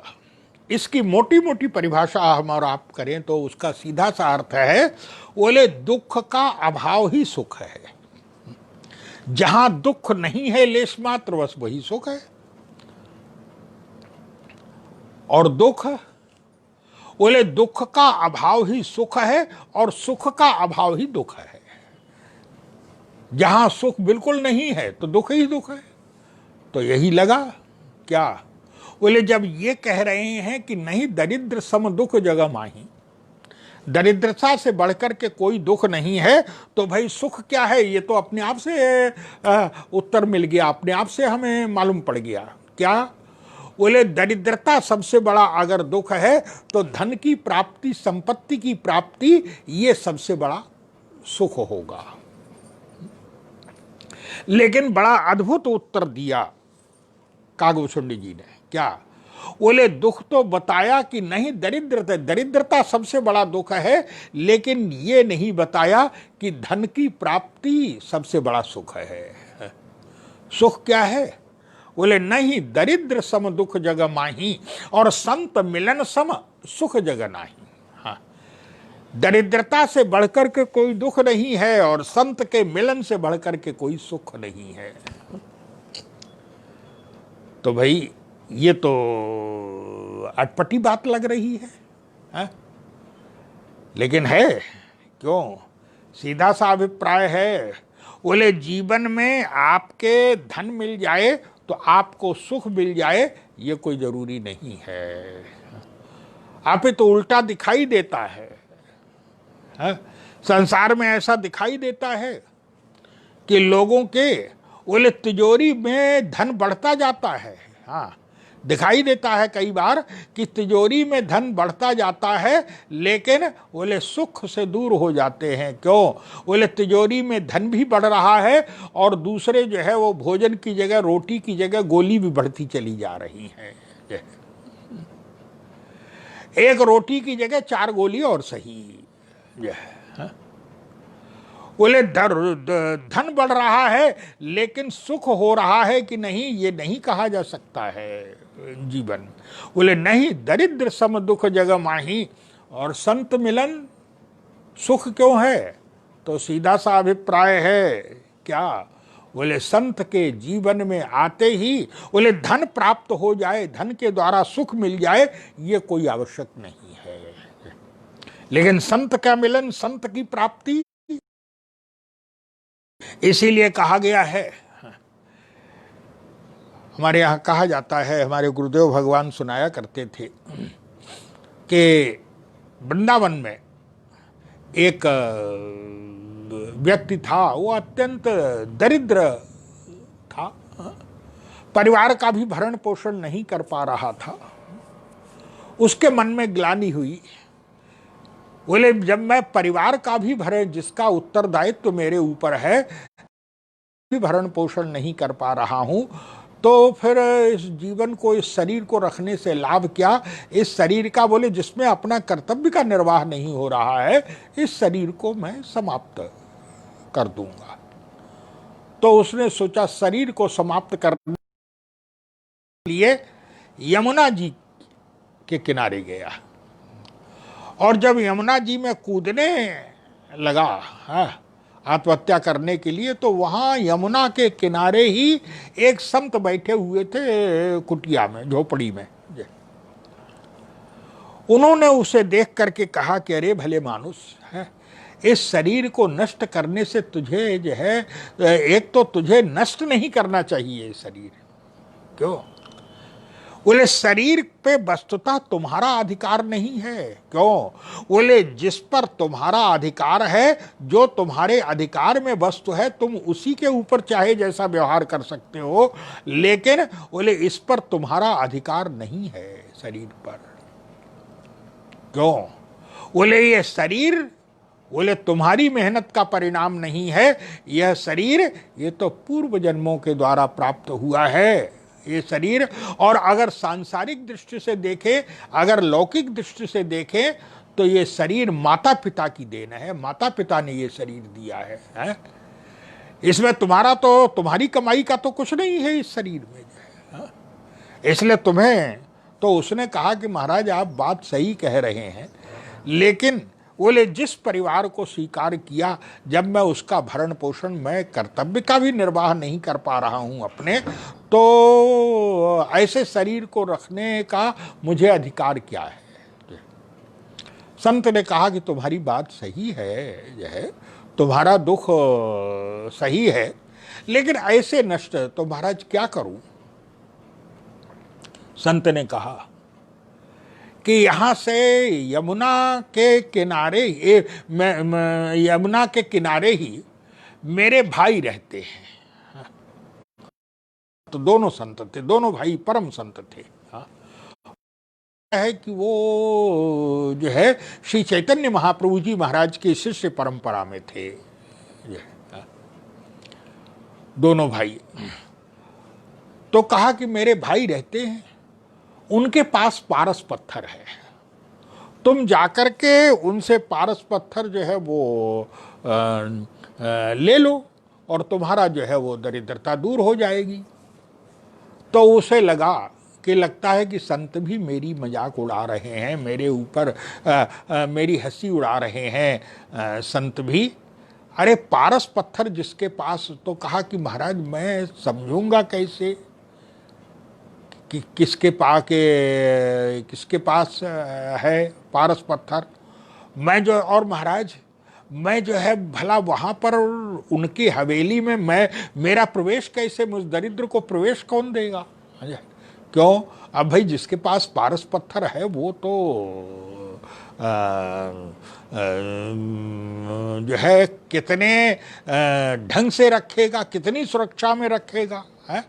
इसकी मोटी मोटी परिभाषा हम और आप करें तो उसका सीधा सा अर्थ है, बोले दुख का अभाव ही सुख है। जहां दुख नहीं है लेश मात्र बस वही सुख है। और दुख, बोले दुख का अभाव ही सुख है और सुख का अभाव ही दुख है। जहां सुख बिल्कुल नहीं है तो दुख ही दुख है। तो यही लगा क्या? बोले जब ये कह रहे हैं कि नहीं दरिद्र सम दुख जग माही, दरिद्रता से बढ़कर के कोई दुख नहीं है, तो भाई सुख क्या है ये तो अपने आप से उत्तर मिल गया, अपने आप से हमें मालूम पड़ गया। क्या? बोले दरिद्रता सबसे बड़ा अगर दुख है तो धन की प्राप्ति, संपत्ति की प्राप्ति, ये सबसे बड़ा सुख होगा। लेकिन बड़ा अद्भुत उत्तर दिया कागभूषुंडी जी ने, क्या? बोले दुख तो बताया कि नहीं दरिद्रता, दरिद्रता सबसे बड़ा दुख है, लेकिन ये नहीं बताया कि धन की प्राप्ति सबसे बड़ा सुख है। सुख क्या है? बोले नहीं दरिद्र सम दुख जग माही, और संत मिलन सम सुख जग नाही। हाँ, दरिद्रता से बढ़कर के कोई दुख नहीं है और संत के मिलन से बढ़कर के कोई सुख नहीं है। तो भाई ये तो अटपटी बात लग रही है, हाँ? लेकिन है क्यों? सीधा सा अभिप्राय है। बोले जीवन में आपके धन मिल जाए तो आपको सुख मिल जाए ये कोई जरूरी नहीं है। आप तो उल्टा दिखाई देता है, हाँ? संसार में ऐसा दिखाई देता है कि लोगों के बोले तिजोरी में धन बढ़ता जाता है, हाँ, दिखाई देता है कई बार कि तिजोरी में धन बढ़ता जाता है, लेकिन बोले सुख से दूर हो जाते हैं। क्यों? बोले तिजोरी में धन भी बढ़ रहा है और दूसरे जो है वो भोजन की जगह, रोटी की जगह गोली भी बढ़ती चली जा रही है। एक रोटी की जगह 4 गोली और सही। बोले धन बढ़ रहा है लेकिन सुख हो रहा है कि नहीं, ये नहीं कहा जा सकता है जीवन। बोले नहीं, दरिद्र सम दुख जग माही, और संत मिलन सुख क्यों है? तो सीधा सा अभिप्राय है क्या? बोले संत के जीवन में आते ही बोले धन प्राप्त हो जाए, धन के द्वारा सुख मिल जाए, ये कोई आवश्यक नहीं है। लेकिन संत का मिलन, संत की प्राप्ति, इसीलिए कहा गया है, हमारे यहाँ कहा जाता है, हमारे गुरुदेव भगवान सुनाया करते थे कि वृंदावन में एक व्यक्ति था, वो अत्यंत दरिद्र था, परिवार का भी भरण पोषण नहीं कर पा रहा था। उसके मन में ग्लानि हुई। बोले जब मैं परिवार का भी भरण, जिसका उत्तरदायित्व मेरे ऊपर है, भी भरण पोषण नहीं कर पा रहा हूं, तो फिर इस जीवन को, इस शरीर को रखने से लाभ क्या? इस शरीर का, बोले जिसमें अपना कर्तव्य का निर्वाह नहीं हो रहा है, इस शरीर को मैं समाप्त कर दूंगा। तो उसने सोचा शरीर को समाप्त करने के लिए यमुना जी के किनारे गया, और जब यमुना जी में कूदने लगा आत्महत्या करने के लिए, तो वहां यमुना के किनारे ही एक संत बैठे हुए थे कुटिया में, झोपड़ी में। उन्होंने उसे देख करके कहा कि अरे भले मानुस है, इस शरीर को नष्ट करने से तुझे जो है, एक तो तुझे नष्ट नहीं करना चाहिए शरीर। क्यों? बोले शरीर पे वस्तुतः तुम्हारा अधिकार नहीं है। क्यों? बोले जिस पर तुम्हारा अधिकार है, जो तुम्हारे अधिकार में वस्तु है, तुम उसी के ऊपर चाहे जैसा व्यवहार कर सकते हो, लेकिन बोले इस पर तुम्हारा अधिकार नहीं है, शरीर पर। क्यों? बोले ये शरीर, बोले तुम्हारी मेहनत का परिणाम नहीं है, यह शरीर ये तो पूर्व जन्मों के द्वारा प्राप्त हुआ है ये शरीर। और अगर सांसारिक दृष्टि से देखें, अगर लौकिक दृष्टि से देखें, तो ये शरीर माता पिता की देन है, माता पिता ने ये शरीर दिया है? इसमें तुम्हारा तो, तुम्हारी कमाई का तो कुछ नहीं है इस शरीर में है? इसलिए तुम्हें, तो उसने कहा कि महाराज आप बात सही कह रहे हैं, लेकिन बोले जिस परिवार को स्वीकार किया, जब मैं उसका भरण पोषण, मैं कर्तव्य का भी निर्वाह नहीं कर पा रहा हूं अपने, तो ऐसे शरीर को रखने का मुझे अधिकार क्या है? संत ने कहा कि तुम्हारी बात सही है, तुम्हारा दुख सही है, लेकिन ऐसे नष्ट तो महाराज क्या करूं? संत ने कहा कि यहां से यमुना के किनारे, यमुना के किनारे ही मेरे भाई रहते हैं। तो दोनों संत थे, दोनों भाई परम संत थे। है कि वो जो है श्री चैतन्य महाप्रभु जी महाराज के शिष्य परंपरा में थे दोनों भाई। तो कहा कि मेरे भाई रहते हैं, उनके पास पारस पत्थर है, तुम जाकर के उनसे पारस पत्थर जो है वो ले लो और तुम्हारा जो है वो दरिद्रता दूर हो जाएगी। तो उसे लगा कि लगता है कि संत भी मेरी मजाक उड़ा रहे हैं, मेरे ऊपर मेरी हंसी उड़ा रहे हैं संत भी। अरे पारस पत्थर जिसके पास, तो कहा कि महाराज मैं समझूंगा कैसे कि किसके पास है पारस पत्थर? मैं जो, और महाराज मैं जो है भला वहाँ पर उनकी हवेली में मैं, मेरा प्रवेश कैसे? मुझ दरिद्र को प्रवेश कौन देगा? क्यों? अब भाई जिसके पास पारस पत्थर है वो तो जो है कितने ढंग से रखेगा, कितनी सुरक्षा में रखेगा है?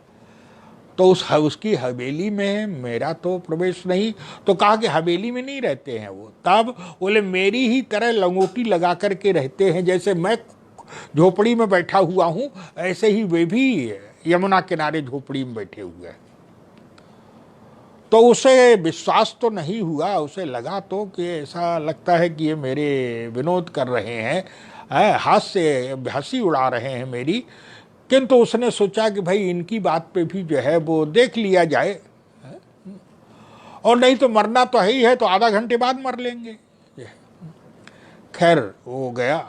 तो उसकी हवेली में मेरा तो प्रवेश नहीं। तो कहा कि हवेली में नहीं रहते हैं वो। तब बोले मेरी ही तरह लंगोटी लगा करके रहते हैं, जैसे मैं झोपड़ी में बैठा हुआ हूं ऐसे ही वे भी यमुना किनारे झोपड़ी में बैठे हुए हैं। तो उसे विश्वास तो नहीं हुआ, उसे लगा तो कि ऐसा लगता है कि ये मेरे विनोद कर रहे हैं, हंसी उड़ा रहे हैं मेरी। किंतु उसने सोचा कि भाई इनकी बात पे भी जो है वो देख लिया जाए, और नहीं तो मरना तो है ही है, तो आधा घंटे बाद मर लेंगे। खैर वो गया,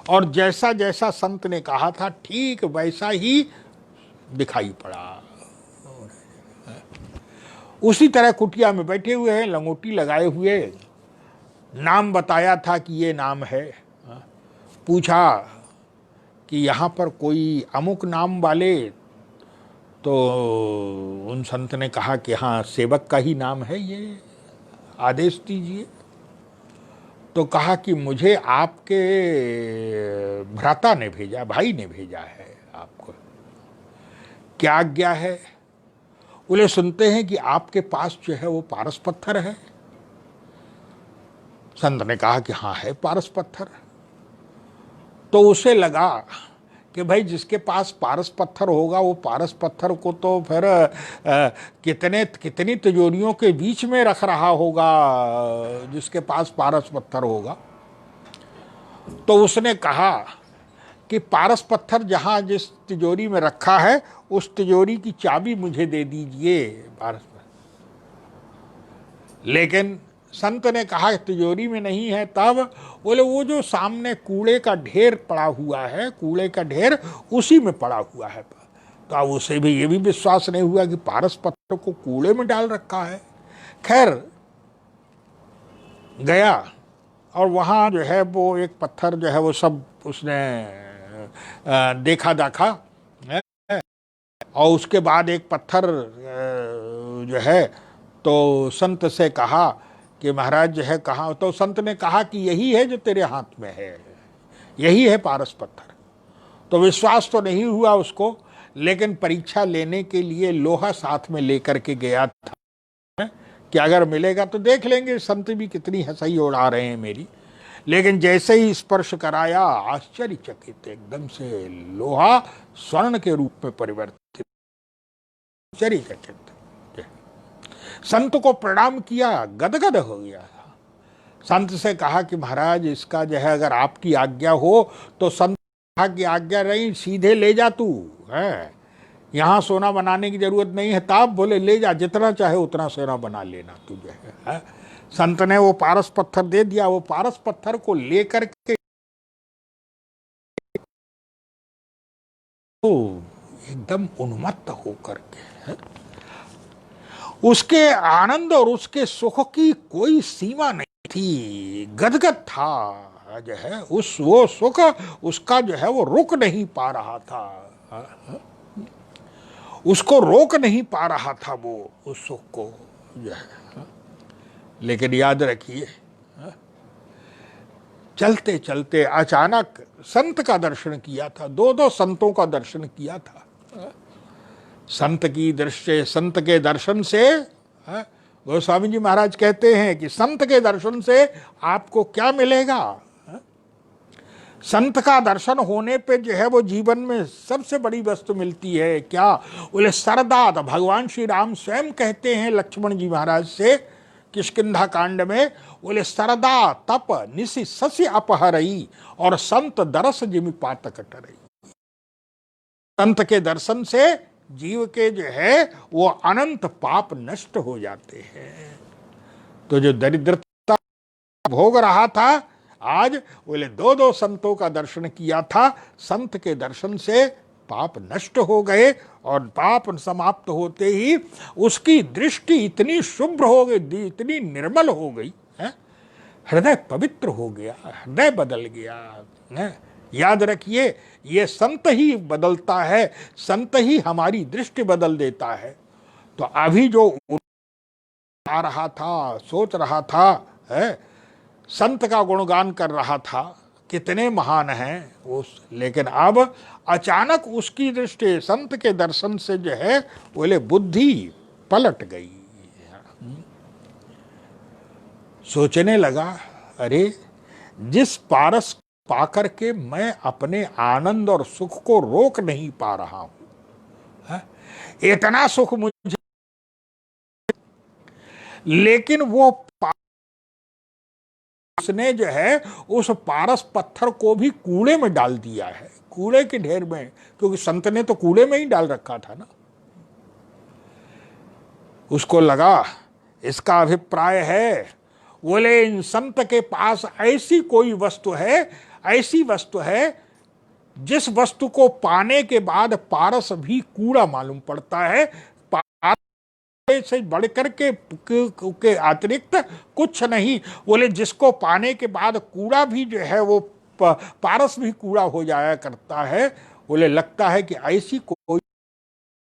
और जैसा जैसा संत ने कहा था ठीक वैसा ही दिखाई पड़ा। उसी तरह कुटिया में बैठे हुए हैं, लंगोटी लगाए हुए, नाम बताया था कि ये नाम है। पूछा कि यहाँ पर कोई अमुक नाम वाले, तो उन संत ने कहा कि हाँ सेवक का ही नाम है, ये आदेश दीजिए। तो कहा कि मुझे आपके भ्राता ने भेजा, भाई ने भेजा है आपको, क्या आज्ञा है? बोले सुनते हैं कि आपके पास जो है वो पारस पत्थर है। संत ने कहा कि हाँ है पारस पत्थर। तो उसे लगा कि भाई जिसके पास पारस पत्थर होगा वो पारस पत्थर को तो फिर कितनी तिजोरियों के बीच में रख रहा होगा जिसके पास पारस पत्थर होगा। तो उसने कहा कि पारस पत्थर जहां जिस तिजोरी में रखा है उस तिजोरी की चाबी मुझे दे दीजिए पारस पत्थर। लेकिन संत ने कहा तिजोरी में नहीं है। तब बोले वो जो सामने कूड़े का ढेर पड़ा हुआ है, कूड़े का ढेर उसी में पड़ा हुआ है। तो अब उसे भी ये भी विश्वास नहीं हुआ कि पारस पत्थर को कूड़े में डाल रखा है। खैर गया, और वहाँ जो है वो एक पत्थर जो है वो सब उसने देखा दाखा, और उसके बाद एक पत्थर जो है तो संत से कहा कि महाराज जो है कहाँ? तो संत ने कहा कि यही है जो तेरे हाथ में है, यही है पारस पत्थर। तो विश्वास तो नहीं हुआ उसको, लेकिन परीक्षा लेने के लिए लोहा साथ में लेकर के गया था कि अगर मिलेगा तो देख लेंगे, संत भी कितनी हंसी उड़ा रहे हैं मेरी। लेकिन जैसे ही स्पर्श कराया आश्चर्यचकित, एकदम से लोहा स्वर्ण के रूप में परिवर्तित, आश्चर्यचकित। संत को प्रणाम किया, गदगद हो गया। संत से कहा कि महाराज इसका जो है अगर आपकी आज्ञा हो तो। संत कहा कि आज्ञा नहीं, सीधे ले जा तू, है यहाँ सोना बनाने की जरूरत नहीं है। ताप बोले ले जा, जितना चाहे उतना सोना बना लेना तुझे है। संत ने वो पारस पत्थर दे दिया। वो पारस पत्थर को लेकर के एकदम उन्मत्त होकर के, उसके आनंद और उसके सुख की कोई सीमा नहीं थी, गदगद था जो है वो सुख उसका जो है वो रुक नहीं पा रहा था, उसको रोक नहीं पा रहा था वो उस सुख को जो है। लेकिन याद रखिए चलते चलते अचानक संत का दर्शन किया था, दो संतों का दर्शन किया था। संत की दृष्टि, संत के दर्शन से, गोस्वामी जी महाराज कहते हैं कि संत के दर्शन से आपको क्या मिलेगा? संत का दर्शन होने पे जो है वो जीवन में सबसे बड़ी वस्तु मिलती है। क्या? बोले सरदाद। भगवान श्री राम स्वयं कहते हैं लक्ष्मण जी महाराज से किष्किंधा कांड में, बोले सरदा तप निशि सस्य अपहरई और संत दरस जिमि पातक टरई। संत के दर्शन से जीव के जो है वो अनंत पाप नष्ट हो जाते हैं। तो जो दरिद्रता भोग रहा था, आज बोले दो संतों का दर्शन किया था। संत के दर्शन से पाप नष्ट हो गए, और पाप समाप्त होते ही उसकी दृष्टि इतनी शुभ्र हो गई, इतनी निर्मल हो गई है, हृदय पवित्र हो गया, हृदय बदल गया है। याद रखिए ये संत ही बदलता है, संत ही हमारी दृष्टि बदल देता है। तो अभी जो आ रहा था, सोच रहा था, है संत का गुणगान कर रहा था, कितने महान हैं उस, लेकिन अब अचानक उसकी दृष्टि संत के दर्शन से जो है बोले बुद्धि पलट गई। सोचने लगा, अरे जिस पारस पाकर के मैं अपने आनंद और सुख को रोक नहीं पा रहा हूं, इतना सुख मुझे, लेकिन वो उसने जो है उस पारस पत्थर को भी कूड़े में डाल दिया है, कूड़े के ढेर में, क्योंकि संत ने तो कूड़े में ही डाल रखा था ना। उसको लगा इसका अभिप्राय है, बोले इन संत के पास ऐसी कोई वस्तु है, ऐसी वस्तु है जिस वस्तु को पाने के बाद पारस भी कूड़ा मालूम पड़ता है, पारस से बढ़कर के अतिरिक्त कुछ नहीं। बोले जिसको पाने के बाद कूड़ा भी जो है वो पारस भी कूड़ा हो जाया करता है। बोले लगता है कि ऐसी कोई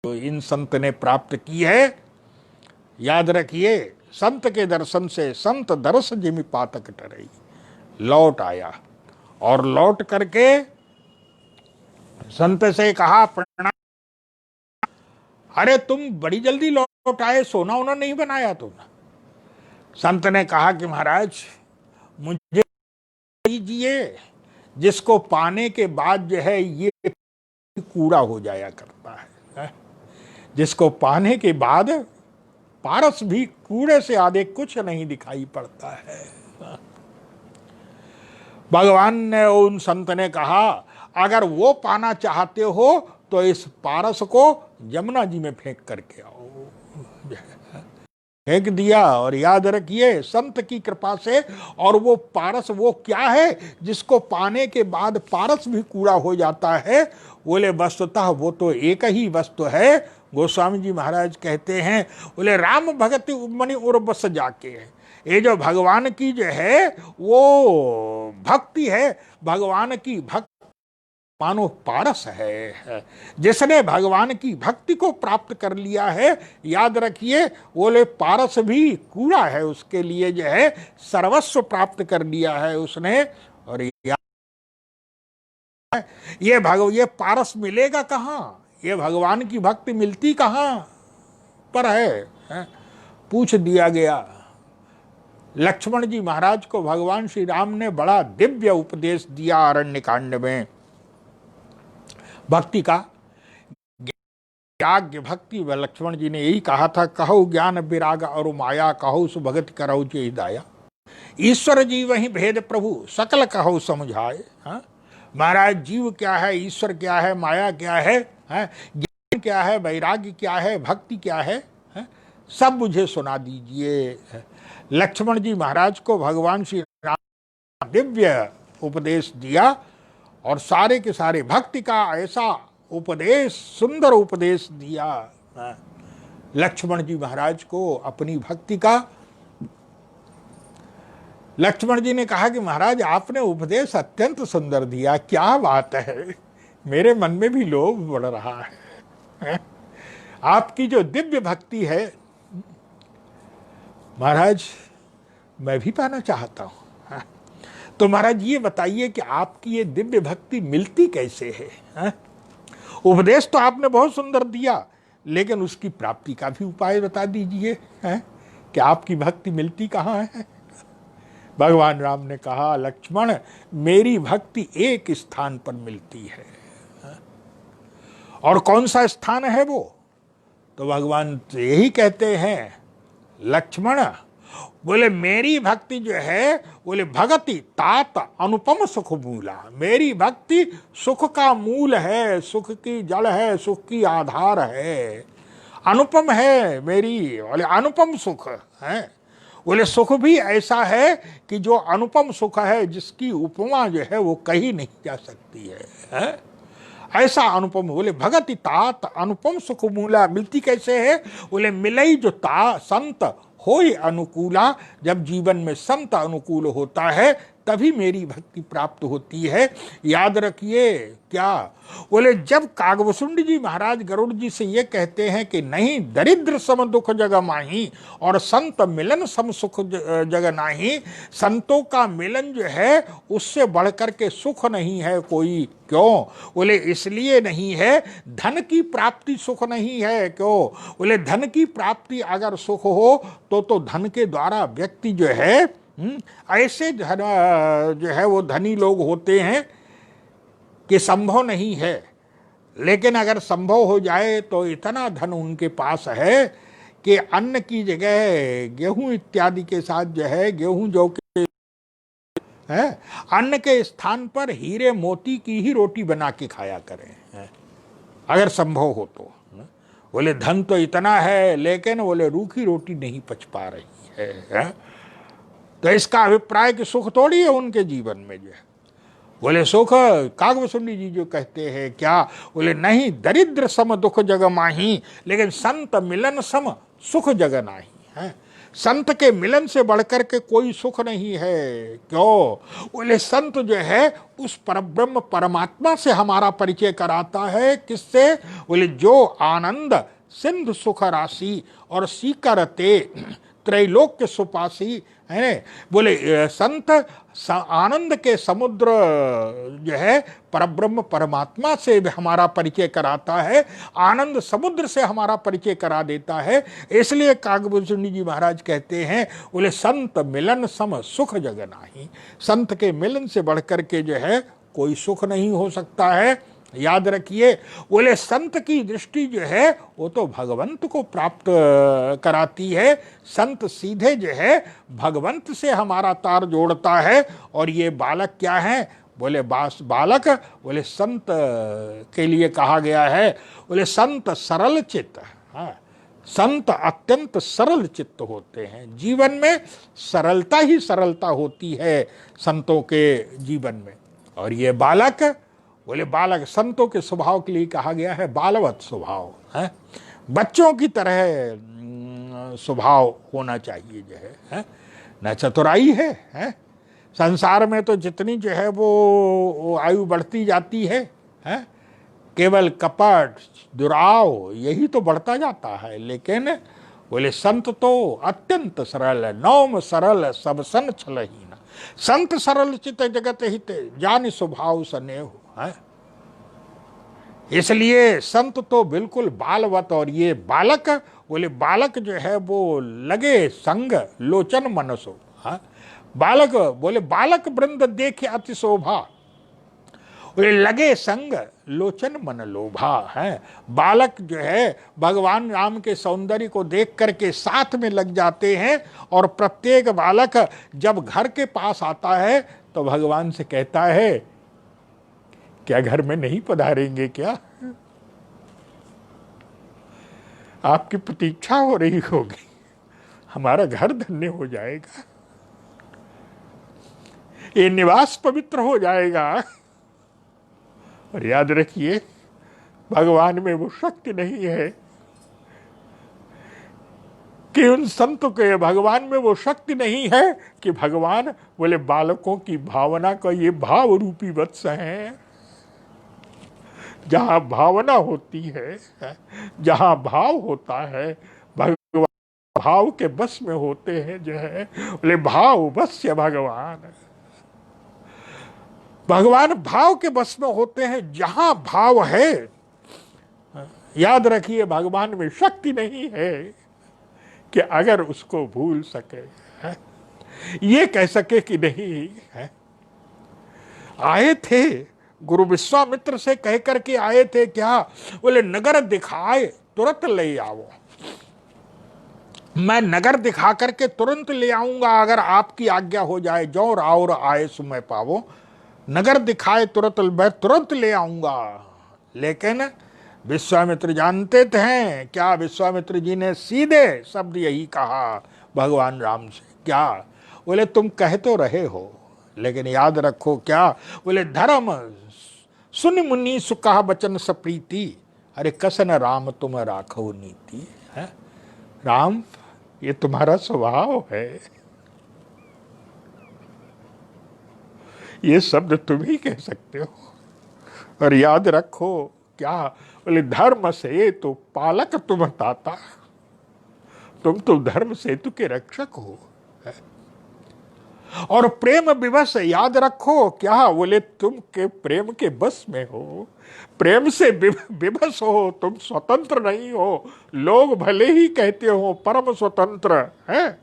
तो इन संत ने प्राप्त की है। याद रखिए, संत के दर्शन से संत दर्श जिमि पातक टरई, लौट आया और लौट करके संत से कहा प्रणाम। अरे तुम बड़ी जल्दी लौट आए, सोना वोना नहीं बनाया तुमने? संत ने कहा कि महाराज मुझे दीजिए जिसको पाने के बाद जो है ये कूड़ा हो जाया करता है, जिसको पाने के बाद पारस भी कूड़े से आगे कुछ नहीं दिखाई पड़ता है। भगवान ने उन संत ने कहा अगर वो पाना चाहते हो तो इस पारस को यमुना जी में फेंक करके आओ। फेंक दिया। और याद रखिए संत की कृपा से, और वो पारस वो क्या है जिसको पाने के बाद पारस भी कूड़ा हो जाता है? बोले वस्तुतः वो तो एक ही वस्तु है। गोस्वामी जी महाराज कहते हैं, बोले राम भगति मणि उर्वश जाके है। ये जो भगवान की जो है वो भक्ति है, भगवान की भक्ति मानो पारस है। जिसने भगवान की भक्ति को प्राप्त कर लिया है, याद रखिए बोले पारस भी कूड़ा है, उसके लिए जो है सर्वस्व प्राप्त कर लिया है उसने। और ये पारस मिलेगा कहाँ? ये भगवान की भक्ति मिलती कहाँ पर है? पूछ दिया गया। लक्ष्मण जी महाराज को भगवान श्री राम ने बड़ा दिव्य उपदेश दिया अरण्य कांड में, भक्ति का। त्याग भक्ति व लक्ष्मण जी ने यही कहा था, कहो ज्ञान विराग और माया, कहो सुभगति करो जे दाया, ईश्वर जी वही भेद प्रभु सकल कहो समझाए। महाराज जीव क्या है, ईश्वर क्या है, माया क्या है, ज्ञान क्या है, वैराग्य क्या है, भक्ति क्या है, सब मुझे सुना दीजिए। लक्ष्मण जी महाराज को भगवान श्री राम दिव्य उपदेश दिया और सारे के सारे भक्ति का ऐसा उपदेश, सुंदर उपदेश दिया लक्ष्मण जी महाराज को अपनी भक्ति का। लक्ष्मण जी ने कहा कि महाराज आपने उपदेश अत्यंत सुंदर दिया, क्या बात है, मेरे मन में भी लोभ बढ़ रहा है। आपकी जो दिव्य भक्ति है महाराज मैं भी पाना चाहता हूं। तो महाराज ये बताइए कि आपकी ये दिव्य भक्ति मिलती कैसे है? उपदेश तो आपने बहुत सुंदर दिया, लेकिन उसकी प्राप्ति का भी उपाय बता दीजिए कि आपकी भक्ति मिलती कहाँ है? भगवान राम ने कहा, लक्ष्मण मेरी भक्ति एक स्थान पर मिलती है। और कौन सा स्थान है वो? तो भगवान यही कहते हैं, लक्ष्मण बोले मेरी भक्ति जो है, बोले भगति तात अनुपम सुख मूला, मेरी भक्ति सुख का मूल है, सुख की जड़ है, सुख की आधार है, अनुपम है मेरी। बोले अनुपम सुख है, बोले सुख भी ऐसा है कि जो अनुपम सुख है, जिसकी उपमा जो है वो कही नहीं जा सकती है, ऐसा अनुपम। बोले भगति तात अनुपम सुख मूला, मिलती कैसे है? बोले मिलई जो ता संत होय अनुकूला, जब जीवन में संत अनुकूल होता है तभी मेरी भक्ति प्राप्त होती है। याद रखिए क्या बोले, जब कागभूषुंड जी महाराज गरुड़ जी से ये कहते हैं कि नहीं दरिद्र सम दुख जग माही और संत मिलन सम सुख जग नाही, संतों का मिलन जो है उससे बढ़कर के सुख नहीं है कोई। क्यों बोले, इसलिए नहीं है धन की प्राप्ति सुख नहीं है। क्यों बोले, धन की प्राप्ति अगर सुख हो तो धन के द्वारा व्यक्ति जो है ऐसे धन जो है वो धनी लोग होते हैं कि संभव नहीं है। लेकिन अगर संभव हो जाए तो इतना धन उनके पास है कि अन्न की जगह गेहूं इत्यादि के साथ जो है गेहूं जौ के है अन्न के स्थान पर हीरे मोती की ही रोटी बना के खाया करें, अगर संभव हो तो। बोले धन तो इतना है लेकिन बोले रूखी रोटी नहीं पच पा रही है। तो इसका अभिप्राय कि सुख थोड़ी है उनके जीवन में जो है। बोले सुख कागभूषुंडी जी जो कहते हैं क्या बोले, नहीं दरिद्र सम दुख जग माही, लेकिन संत मिलन सम सुख जग नाही है। संत के मिलन से बढ़कर के कोई सुख नहीं है। क्यों बोले, संत जो है उस परब्रह्म परमात्मा से हमारा परिचय कराता है। किससे बोले, जो आनंद सिंधु सुख राशि और सीकरते त्रैलोक्य सुपासी है। बोले संत आनंद के समुद्र जो है परब्रह्म परमात्मा से हमारा परिचय कराता है, आनंद समुद्र से हमारा परिचय करा देता है। इसलिए कागभूषुंडी जी महाराज कहते हैं बोले संत मिलन सम सुख जग नाही, संत के मिलन से बढ़कर के जो है कोई सुख नहीं हो सकता है। याद रखिए बोले संत की दृष्टि जो है वो तो भगवंत को प्राप्त कराती है। संत सीधे जो है भगवंत से हमारा तार जोड़ता है। और ये बालक क्या है बोले, बालक बोले संत के लिए कहा गया है। बोले संत सरल चित्त, हाँ संत अत्यंत सरल चित्त होते हैं। जीवन में सरलता ही सरलता होती है संतों के जीवन में। और ये बालक बोले, बालक संतों के स्वभाव के लिए कहा गया है बालवत स्वभाव है, बच्चों की तरह स्वभाव होना चाहिए जो है न चतुराई है। संसार में तो जितनी जो है वो आयु बढ़ती जाती है केवल कपट दुराव यही तो बढ़ता जाता है। लेकिन बोले संत तो अत्यंत सरल है, नौम सरल सब सन छलहीन, संत सरल चित जगत हित जान स्वभाव स्नेह है। इसलिए संत तो बिल्कुल बालवत। और ये बालक बोले, बालक जो है वो लगे संग लोचन मनसो, बालक बोले बालक वृंद देखे अति शोभा, बोले लगे संग लोचन मन लोभा है। बालक जो है भगवान राम के सौंदर्य को देख करके साथ में लग जाते हैं। और प्रत्येक बालक जब घर के पास आता है तो भगवान से कहता है क्या घर में नहीं पधारेंगे, क्या आपकी प्रतीक्षा हो रही होगी, हमारा घर धन्य हो जाएगा, ये निवास पवित्र हो जाएगा। और याद रखिए भगवान में वो शक्ति नहीं है कि उन संतों के, भगवान में वो शक्ति नहीं है कि भगवान बोले बालकों की भावना का ये भाव रूपी वत्स है। जहां भावना होती है, जहां भाव होता है, भगवान भाव के बस में होते हैं जो है बोले भाव बस्य भगवान, भगवान भाव के बस में होते हैं। जहां भाव है, याद रखिए भगवान में शक्ति नहीं है कि अगर उसको भूल सके, ये कह सके कि नहीं है। आए थे गुरु विश्वामित्र से कह करके आए थे क्या बोले, नगर दिखाए तुरंत ले आओ, मैं नगर दिखा करके तुरंत ले आऊंगा अगर आपकी आज्ञा हो जाए। जो राउर आए सुमय पावो, नगर दिखाए तुरंत मैं तुरंत ले आऊंगा। लेकिन विश्वामित्र जानते थे क्या, विश्वामित्र जी ने सीधे शब्द यही कहा भगवान राम से, क्या बोले तुम कह तो रहे हो लेकिन याद रखो क्या बोले, धर्म सुन मुनि सुकहा बचन सप्रीति, अरे कसन राम तुम राखो नीति है। राम ये तुम्हारा स्वभाव है, ये शब्द तुम ही कह सकते हो। और याद रखो क्या, बोले धर्म सेतु पालक तुम ताता, तुम तो धर्म सेतु के रक्षक हो। और प्रेम विवश, याद रखो क्या, बोले तुम के प्रेम के बस में हो, प्रेम से विवश हो, तुम स्वतंत्र नहीं हो। लोग भले ही कहते हो परम स्वतंत्र है,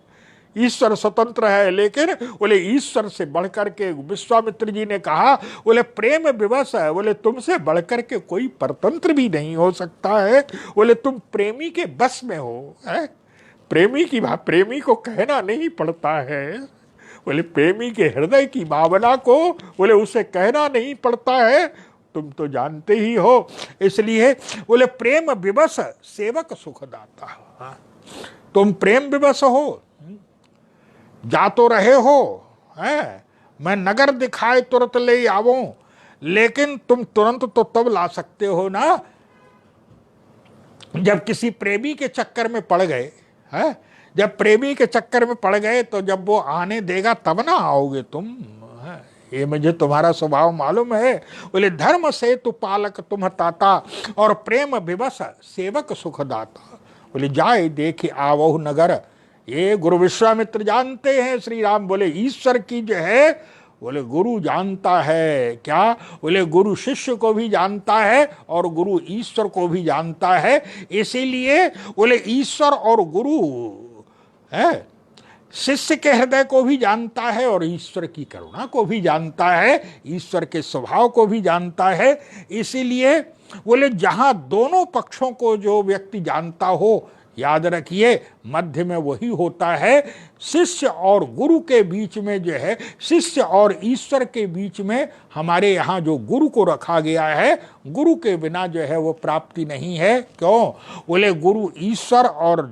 ईश्वर स्वतंत्र है, लेकिन बोले ईश्वर से बढ़कर के, विश्वामित्र जी ने कहा बोले प्रेम विवश है, बोले तुमसे बढ़कर के कोई परतंत्र भी नहीं हो सकता है। बोले तुम प्रेमी के बस में हो, है? प्रेमी की बात प्रेमी को कहना नहीं पड़ता है, बोले प्रेमी के हृदय की भावना को बोले उसे कहना नहीं पड़ता है, तुम तो जानते ही हो। इसलिए बोले प्रेम विवश सेवक सुखदाता, तुम प्रेम विवश हो, जा तो रहे हो, है? मैं नगर दिखाए तुरंत ले आवो, लेकिन तुम तुरंत तो तब ला सकते हो ना जब किसी प्रेमी के चक्कर में पड़ गए, है? जब प्रेमी के चक्कर में पड़ गए तो जब वो आने देगा तब ना आओगे तुम, है? ये मुझे तुम्हारा स्वभाव मालूम है। बोले धर्म से तु पालक तुम ताता, और प्रेम विवश सेवक सुखदाता। बोले जाए देखे आवहु नगर। ये गुरु विश्वामित्र जानते हैं, श्री राम बोले ईश्वर की जो है, बोले गुरु जानता है क्या, बोले गुरु शिष्य को भी जानता है और गुरु ईश्वर को भी जानता है। इसीलिए बोले ईश्वर और गुरु है, शिष्य के हृदय को भी जानता है और ईश्वर की करुणा को भी जानता है, ईश्वर के स्वभाव को भी जानता है। इसीलिए बोले जहां दोनों पक्षों को जो व्यक्ति जानता हो, याद रखिए मध्य में वही होता है। शिष्य और गुरु के बीच में जो है, शिष्य और ईश्वर के बीच में हमारे यहाँ जो गुरु को रखा गया है, गुरु के बिना जो है वो प्राप्ति नहीं है। क्यों? बोले गुरु ईश्वर और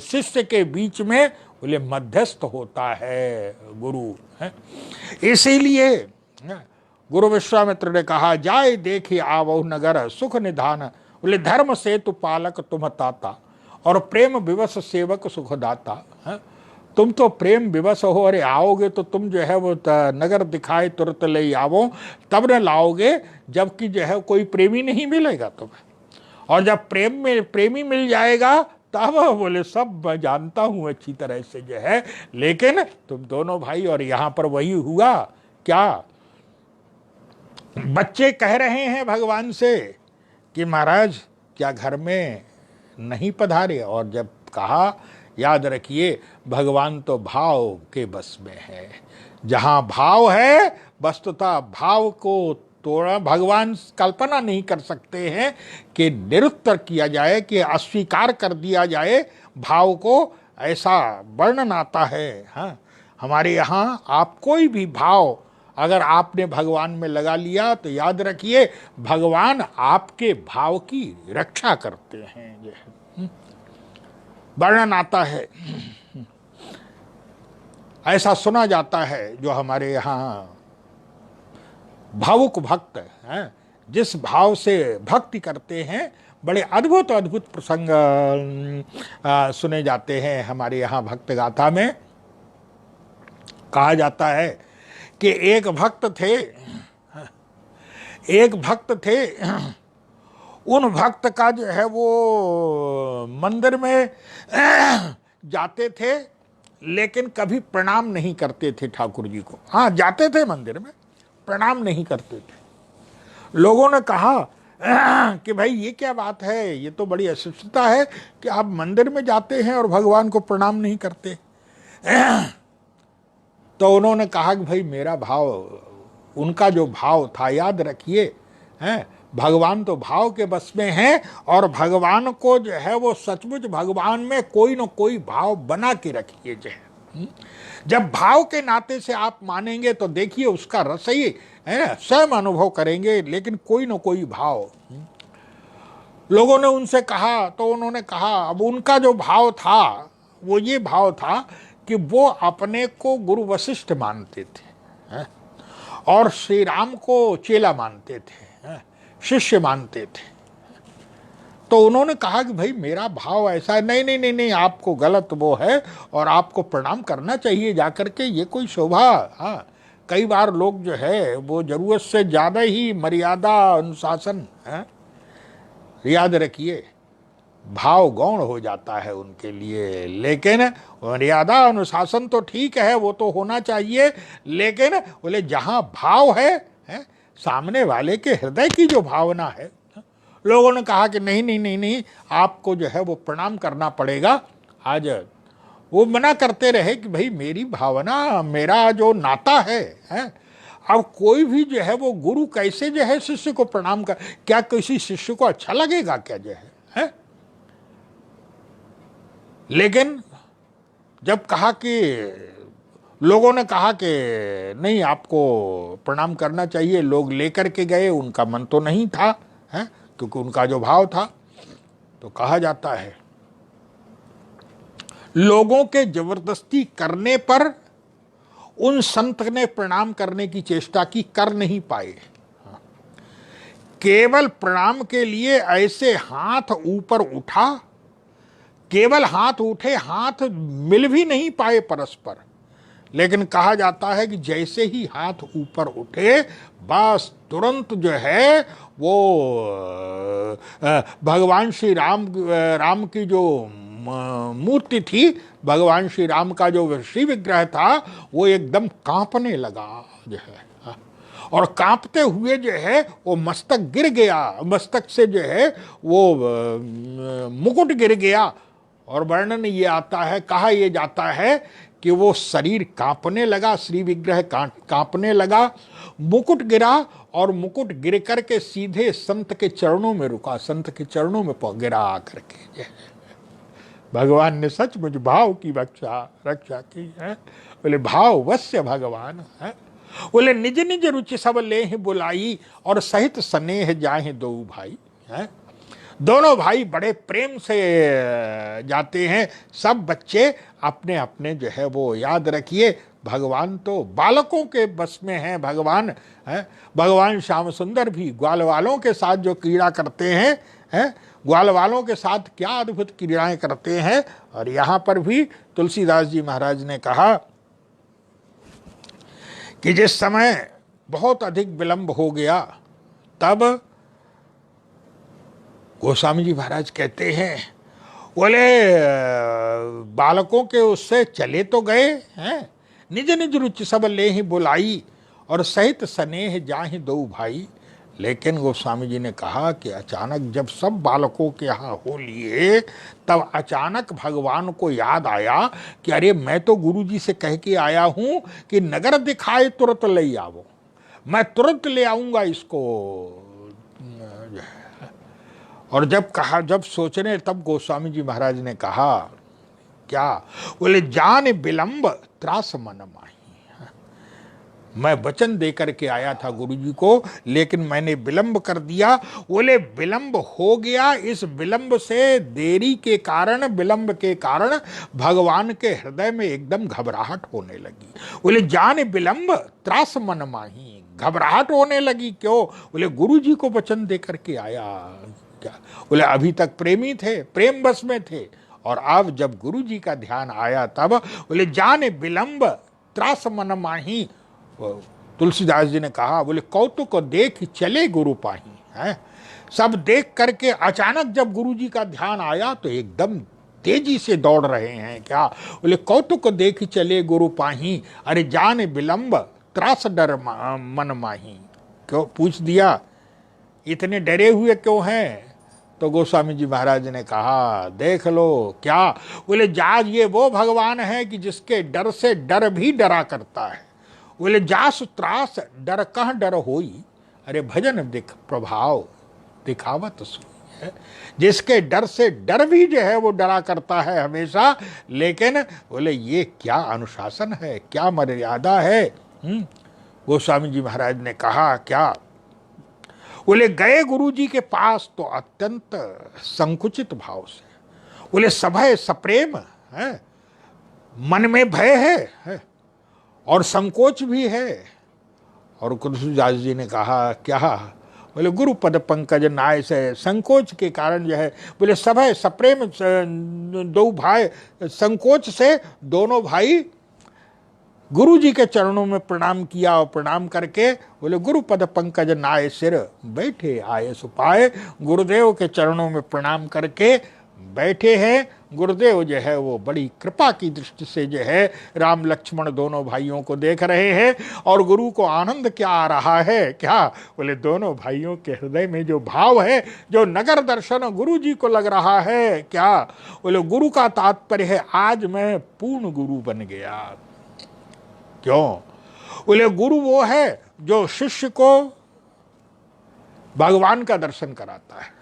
शिष्य के बीच में बोले मध्यस्थ होता है गुरु, है? इसीलिए गुरु विश्वामित्र ने कहा जाए देखे आवहु नगर सुख निधान। बोले धर्म सेतु पालक तुम ताता, और प्रेम विवश सेवक सुखदाता, है? तुम तो प्रेम विवश हो, अरे आओगे तो तुम जो है वो नगर दिखाए तुरंत ले आवो, तब न लाओगे जबकि जो है कोई प्रेमी नहीं मिलेगा तुम्हें। और जब प्रेमी मिल जाएगा तब बोले सब मैं जानता हूं अच्छी तरह से जो है, लेकिन तुम दोनों भाई, और यहां पर वही हुआ क्या, बच्चे कह रहे हैं भगवान से कि महाराज क्या घर में नहीं पधारे, और जब कहा, याद रखिए भगवान तो भाव के बस में है। जहां भाव है वस्तुतः भाव को तोड़ा, भगवान कल्पना नहीं कर सकते हैं कि निरुत्तर किया जाए, कि अस्वीकार कर दिया जाए भाव को, ऐसा वर्णन आता है। हाँ, हमारे यहाँ आप कोई भी भाव अगर आपने भगवान में लगा लिया तो याद रखिए भगवान आपके भाव की रक्षा करते हैं। वर्णन आता है, ऐसा सुना जाता है, जो हमारे यहाँ भावुक भक्त हैं, जिस भाव से भक्ति करते हैं, बड़े अद्भुत अद्भुत प्रसंग सुने जाते हैं। हमारे यहाँ भक्त गाथा में कहा जाता है कि एक भक्त थे, उन भक्त का जो है वो मंदिर में जाते थे, लेकिन कभी प्रणाम नहीं करते थे ठाकुर जी को। हाँ, जाते थे मंदिर में, प्रणाम नहीं करते थे। लोगों ने कहा कि भाई ये क्या बात है, ये तो बड़ी अशिष्टता है कि आप मंदिर में जाते हैं और भगवान को प्रणाम नहीं करते। तो उन्होंने कहा कि भाई मेरा भाव, उनका जो भाव था, याद रखिए, हैं, भगवान तो भाव के बस में है, और भगवान को जो है वो सचमुच भगवान में कोई न कोई भाव बना के रखिए। जो है जब भाव के नाते से आप मानेंगे तो देखिए उसका रस ही है ना, स्वयं अनुभव करेंगे, लेकिन कोई न कोई भाव। लोगों ने उनसे कहा तो उन्होंने कहा, अब उनका जो भाव था वो ये भाव था कि वो अपने को गुरु वशिष्ठ मानते थे, है? और श्री राम को चेला मानते थे, है? शिष्य मानते थे। तो उन्होंने कहा कि भाई मेरा भाव ऐसा है, नहीं नहीं नहीं नहीं, आपको गलत वो है और आपको प्रणाम करना चाहिए जाकर के, ये कोई शोभा, हाँ, कई बार लोग जो है वो जरूरत से ज़्यादा ही मर्यादा अनुशासन है, याद रखिए भाव गौण हो जाता है उनके लिए। लेकिन मर्यादा अनुशासन तो ठीक है, वो तो होना चाहिए, लेकिन बोले जहाँ भाव है सामने वाले के हृदय की जो भावना है, लोगों ने कहा कि नहीं नहीं नहीं नहीं आपको जो है वो प्रणाम करना पड़ेगा। आज वो मना करते रहे कि भाई मेरी भावना, मेरा जो नाता है? अब कोई भी जो है वो गुरु कैसे जो है शिष्य को प्रणाम कर, क्या किसी शिष्य को अच्छा लगेगा क्या जो है? लेकिन जब कहा कि लोगों ने कहा कि नहीं आपको प्रणाम करना चाहिए, लोग लेकर के गए, उनका मन तो नहीं था है, क्योंकि उनका जो भाव था, तो कहा जाता है लोगों के जबरदस्ती करने पर उन संत ने प्रणाम करने की चेष्टा की, कर नहीं पाए। केवल प्रणाम के लिए ऐसे हाथ ऊपर उठा, केवल हाथ उठे, हाथ मिल भी नहीं पाए परस्पर, लेकिन कहा जाता है कि जैसे ही हाथ ऊपर उठे बस तुरंत जो है वो भगवान श्री राम की जो मूर्ति थी, भगवान श्री राम का जो श्री विग्रह था, वो एकदम कांपने लगा जो है, और कांपते हुए जो है वो मस्तक गिर गया, मस्तक से जो है वो मुकुट गिर गया। और वर्णन ये आता है, कहा ये जाता है कि वो शरीर कांपने लगा, श्री विग्रह कांपने लगा, मुकुट गिरा, और मुकुट गिर करके सीधे संत के चरणों में रुका, संत के चरणों में गिरा आकर के। भगवान ने सचमुच भाव की रक्षा की है। बोले भाव वश्य भगवान है। बोले निज निज रुचि सब ले ही बुलाई, और सहित स्नेह जाहे दो भाई है। दोनों भाई बड़े प्रेम से जाते हैं। सब बच्चे अपने अपने जो है वो याद रखिए, भगवान तो बालकों के बस में है, भगवान है। भगवान श्याम सुंदर भी ग्वाल वालों के साथ जो क्रीड़ा करते हैं, ग्वाल वालों के साथ क्या अद्भुत क्रीड़ाएं करते हैं। और यहाँ पर भी तुलसीदास जी महाराज ने कहा कि जिस समय बहुत अधिक विलंब हो गया, तब गोस्वामी जी महाराज कहते हैं, बोले बालकों के उससे चले तो गए हैं, निज निज रुचि सब ले ही बुलाई, और सहित स्नेह जाहि दो भाई। लेकिन गोस्वामी जी ने कहा कि अचानक जब सब बालकों के यहाँ हो लिए, तब अचानक भगवान को याद आया कि अरे मैं तो गुरु जी से कह के आया हूँ कि नगर दिखाए तुरंत ले आवो, मैं तुरंत ले आऊंगा इसको। और जब सोचने, तब गोस्वामी जी महाराज ने कहा क्या? बोले जान विलंब त्रास मन माही। मैं वचन दे करके आया था गुरु जी को, लेकिन मैंने विलंब कर दिया। बोले विलंब हो गया, इस विलंब से, देरी के कारण, विलंब के कारण भगवान के हृदय में एकदम घबराहट होने लगी। बोले जान विलंब त्रास मन माही, घबराहट होने लगी। क्यों? बोले गुरु जी को वचन दे करके आया। क्या? बोले अभी तक प्रेमी थे, प्रेम बस में थे, और अब जब गुरु जी का ध्यान आया तब बोले जाने विलंब त्रास मन माही। तुलसीदास जी ने कहा, बोले कौतुक को देख चले गुरु पाही है। सब देख करके अचानक जब गुरु जी का ध्यान आया तो एकदम तेजी से दौड़ रहे हैं। क्या? बोले कौतुक को देख चले गुरु पाही, अरे जाने विलंब त्रास डर मन माही। क्यों? पूछ दिया, इतने डरे हुए क्यों हैं? तो गोस्वामी जी महाराज ने कहा, देख लो क्या? बोले जाज ये वो भगवान है कि जिसके डर से डर भी डरा करता है। बोले जास त्रास डर कह डर होई, अरे भजन दिख प्रभाव दिखावत सुई है। जिसके डर से डर भी जो है वो डरा करता है हमेशा। लेकिन बोले ये क्या अनुशासन है, क्या मर्यादा है। गोस्वामी जी महाराज ने कहा क्या? बोले गए गुरु जी के पास तो अत्यंत संकुचित भाव से। बोले सभय सप्रेम है, मन में भय है और संकोच भी है। और तुलसीदास जी ने कहा क्या? बोले गुरु पद पंकज नाय से, संकोच के कारण जो है, बोले सभय सप्रेम, दो भाई संकोच से दोनों भाई गुरु जी के चरणों में प्रणाम किया और प्रणाम करके बोले गुरु पद पंकज नाय सिर बैठे आए सुपाए। गुरुदेव के चरणों में प्रणाम करके बैठे हैं। गुरुदेव जो है वो बड़ी कृपा की दृष्टि से जो है राम लक्ष्मण दोनों भाइयों को देख रहे हैं। और गुरु को आनंद क्या आ रहा है, क्या बोले दोनों भाइयों के हृदय में जो भाव है, जो नगर दर्शन गुरु जी को लग रहा है, क्या बोले गुरु का तात्पर्य है आज मैं पूर्ण गुरु बन गया। क्यों बोले गुरु वो है जो शिष्य को भगवान का दर्शन कराता है।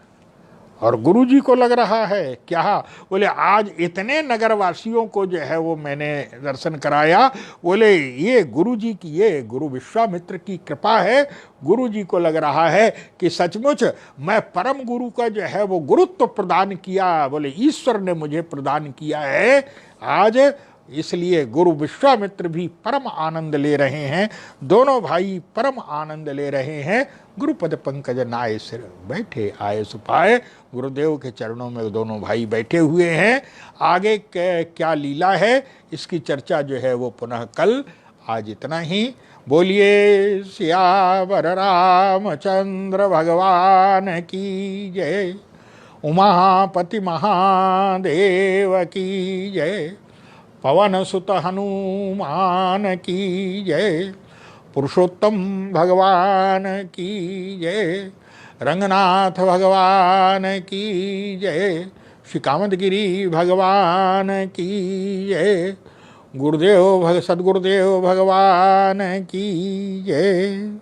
और गुरु जी को लग रहा है क्या बोले आज इतने नगरवासियों को जो है वो मैंने दर्शन कराया। बोले ये गुरु जी की, ये गुरु विश्वामित्र की कृपा है। गुरु जी को लग रहा है कि सचमुच मैं परम गुरु का जो है वो गुरुत्व प्रदान किया। बोले ईश्वर ने मुझे प्रदान किया है आज, इसलिए गुरु विश्वामित्र भी परम आनंद ले रहे हैं। दोनों भाई परम आनंद ले रहे हैं। गुरुपद पंकज नाय सिर बैठे आए सुपाए। गुरुदेव के चरणों में दोनों भाई बैठे हुए हैं। आगे क्या लीला है इसकी चर्चा जो है वो पुनः कल। आज इतना ही। बोलिए सियावर रामचंद्र भगवान की जय। उमापति महादेव की जय। पवन सुत हनुमान की जय। पुरुषोत्तम भगवान की जय। रंगनाथ भगवान की जय। श्री कामदगिरी भगवान की जय। गुरुदेव सदगुरुदेव भगवान की जय।